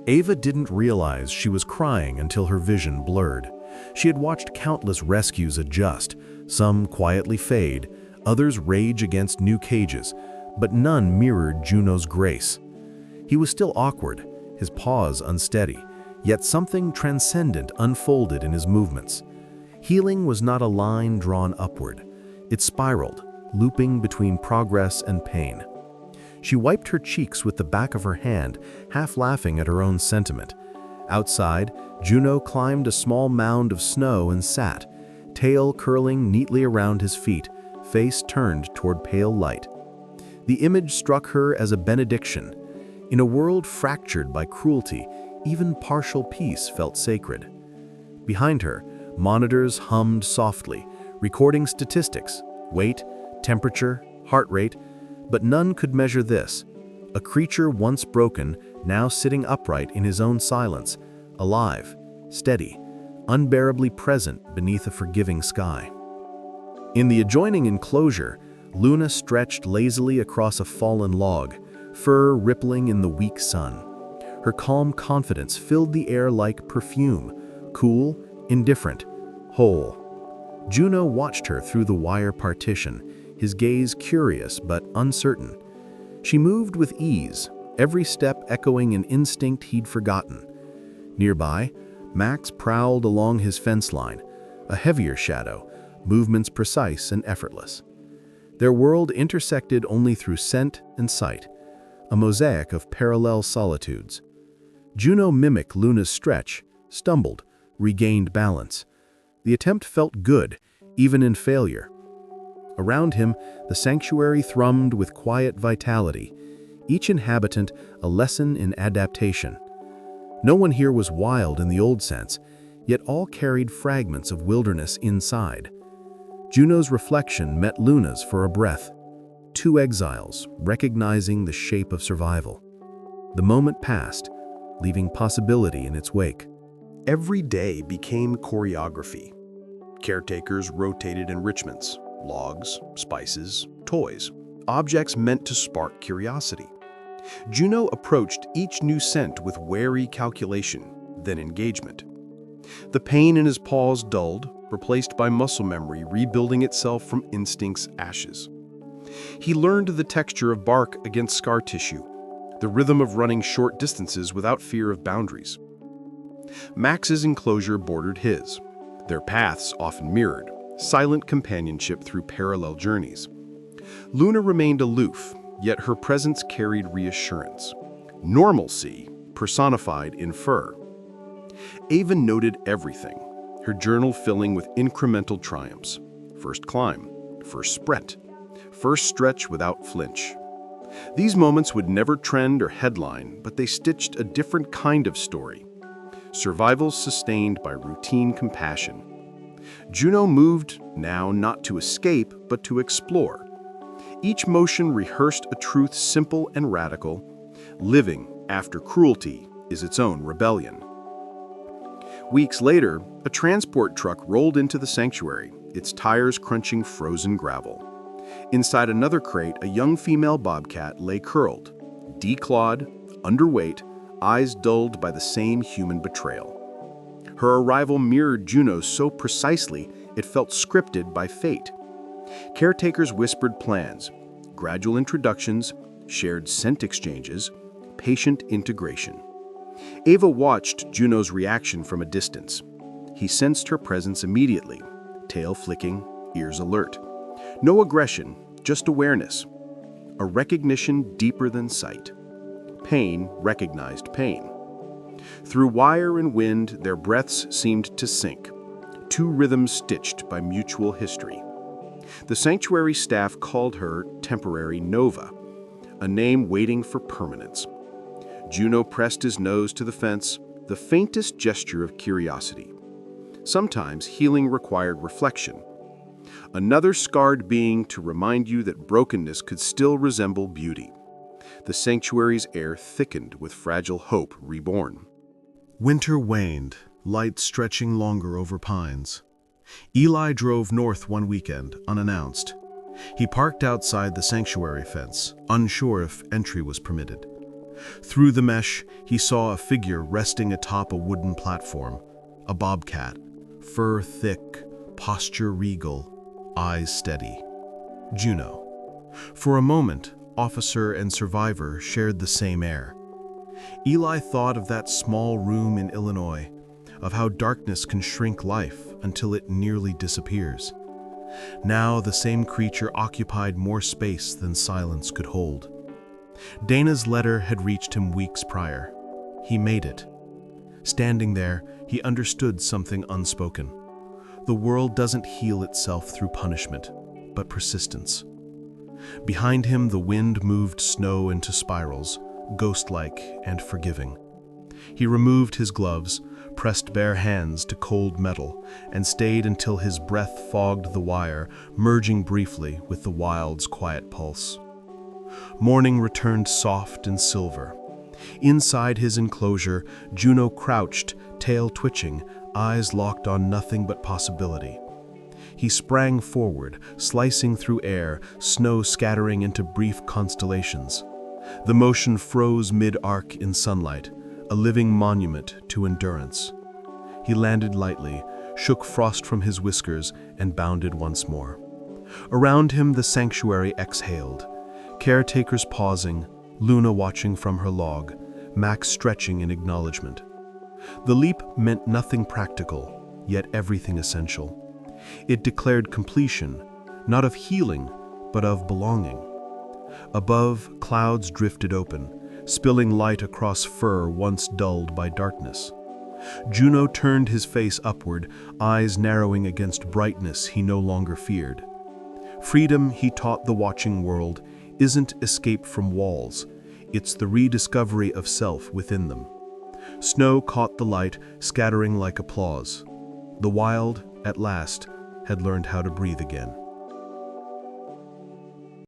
Ava didn't realize she was crying until her vision blurred. She had watched countless rescues adjust, some quietly fade, others rage against new cages, but none mirrored Juno's grace. He was still awkward, his paws unsteady, yet something transcendent unfolded in his movements. Healing was not a line drawn upward. It spiraled, looping between progress and pain. She wiped her cheeks with the back of her hand, half laughing at her own sentiment. Outside, Juno climbed a small mound of snow and sat, tail curling neatly around his feet, face turned toward pale light. The image struck her as a benediction. In a world fractured by cruelty, even partial peace felt sacred. Behind her, monitors hummed softly, recording statistics, weight, temperature, heart rate, but none could measure this. A creature once broken, now sitting upright in his own silence, alive, steady, unbearably present beneath a forgiving sky. In the adjoining enclosure, Luna stretched lazily across a fallen log, fur rippling in the weak sun. Her calm confidence filled the air like perfume, cool, indifferent, whole. Juno watched her through the wire partition, his gaze curious but uncertain. She moved with ease, every step echoing an instinct he'd forgotten. Nearby, Max prowled along his fence line, a heavier shadow, movements precise and effortless. Their world intersected only through scent and sight, a mosaic of parallel solitudes. Juno mimicked Luna's stretch, stumbled, regained balance. The attempt felt good, even in failure. Around him, the sanctuary thrummed with quiet vitality, each inhabitant a lesson in adaptation. No one here was wild in the old sense, yet all carried fragments of wilderness inside. Juno's reflection met Luna's for a breath. Two exiles, recognizing the shape of survival. The moment passed, leaving possibility in its wake. Every day became choreography. Caretakers rotated enrichments, logs, spices, toys, objects meant to spark curiosity. Juno approached each new scent with wary calculation, then engagement. The pain in his paws dulled, replaced by muscle memory rebuilding itself from instinct's ashes. He learned the texture of bark against scar tissue, the rhythm of running short distances without fear of boundaries. Max's enclosure bordered his. Their paths often mirrored, silent companionship through parallel journeys. Luna remained aloof, yet her presence carried reassurance. Normalcy, personified in fur. Ava noted everything, her journal filling with incremental triumphs. First climb, first sprint, first stretch without flinch. These moments would never trend or headline, but they stitched a different kind of story. Survival sustained by routine compassion. Juno moved now not to escape, but to explore. Each motion rehearsed a truth simple and radical: living after cruelty is its own rebellion. Weeks later, a transport truck rolled into the sanctuary, its tires crunching frozen gravel. Inside another crate, a young female bobcat lay curled, declawed, underweight, eyes dulled by the same human betrayal. Her arrival mirrored Juno so precisely it felt scripted by fate. Caretakers whispered plans, gradual introductions, shared scent exchanges, patient integration. Ava watched Juno's reaction from a distance. He sensed her presence immediately, tail flicking, ears alert. No aggression, just awareness. A recognition deeper than sight. Pain recognized pain. Through wire and wind, their breaths seemed to sync, two rhythms stitched by mutual history. The sanctuary staff called her Temporary Nova, a name waiting for permanence. Juno pressed his nose to the fence, the faintest gesture of curiosity. Sometimes healing required reflection. Another scarred being to remind you that brokenness could still resemble beauty. The sanctuary's air thickened with fragile hope reborn. Winter waned, light stretching longer over pines. Eli drove north one weekend, unannounced. He parked outside the sanctuary fence, unsure if entry was permitted. Through the mesh, he saw a figure resting atop a wooden platform, a bobcat, fur thick, posture regal, eyes steady. Juno. For a moment, officer and survivor shared the same air. Eli thought of that small room in Illinois, of how darkness can shrink life until it nearly disappears. Now the same creature occupied more space than silence could hold. Dana's letter had reached him weeks prior. He made it. Standing there, he understood something unspoken. The world doesn't heal itself through punishment, but persistence. Behind him, the wind moved snow into spirals, ghost-like and forgiving. He removed his gloves, pressed bare hands to cold metal, and stayed until his breath fogged the wire, merging briefly with the wild's quiet pulse. Morning returned soft and silver. Inside his enclosure, Juno crouched, tail twitching, eyes locked on nothing but possibility. He sprang forward, slicing through air, snow scattering into brief constellations. The motion froze mid-arc in sunlight, a living monument to endurance. He landed lightly, shook frost from his whiskers, and bounded once more. Around him, the sanctuary exhaled. Caretakers pausing, Luna watching from her log, Max stretching in acknowledgement. The leap meant nothing practical, yet everything essential. It declared completion, not of healing, but of belonging. Above, clouds drifted open, spilling light across fur once dulled by darkness. Juno turned his face upward, eyes narrowing against brightness he no longer feared. Freedom, he taught the watching world, isn't escape from walls, it's the rediscovery of self within them. Snow caught the light, scattering like applause. The wild, at last, had learned how to breathe again.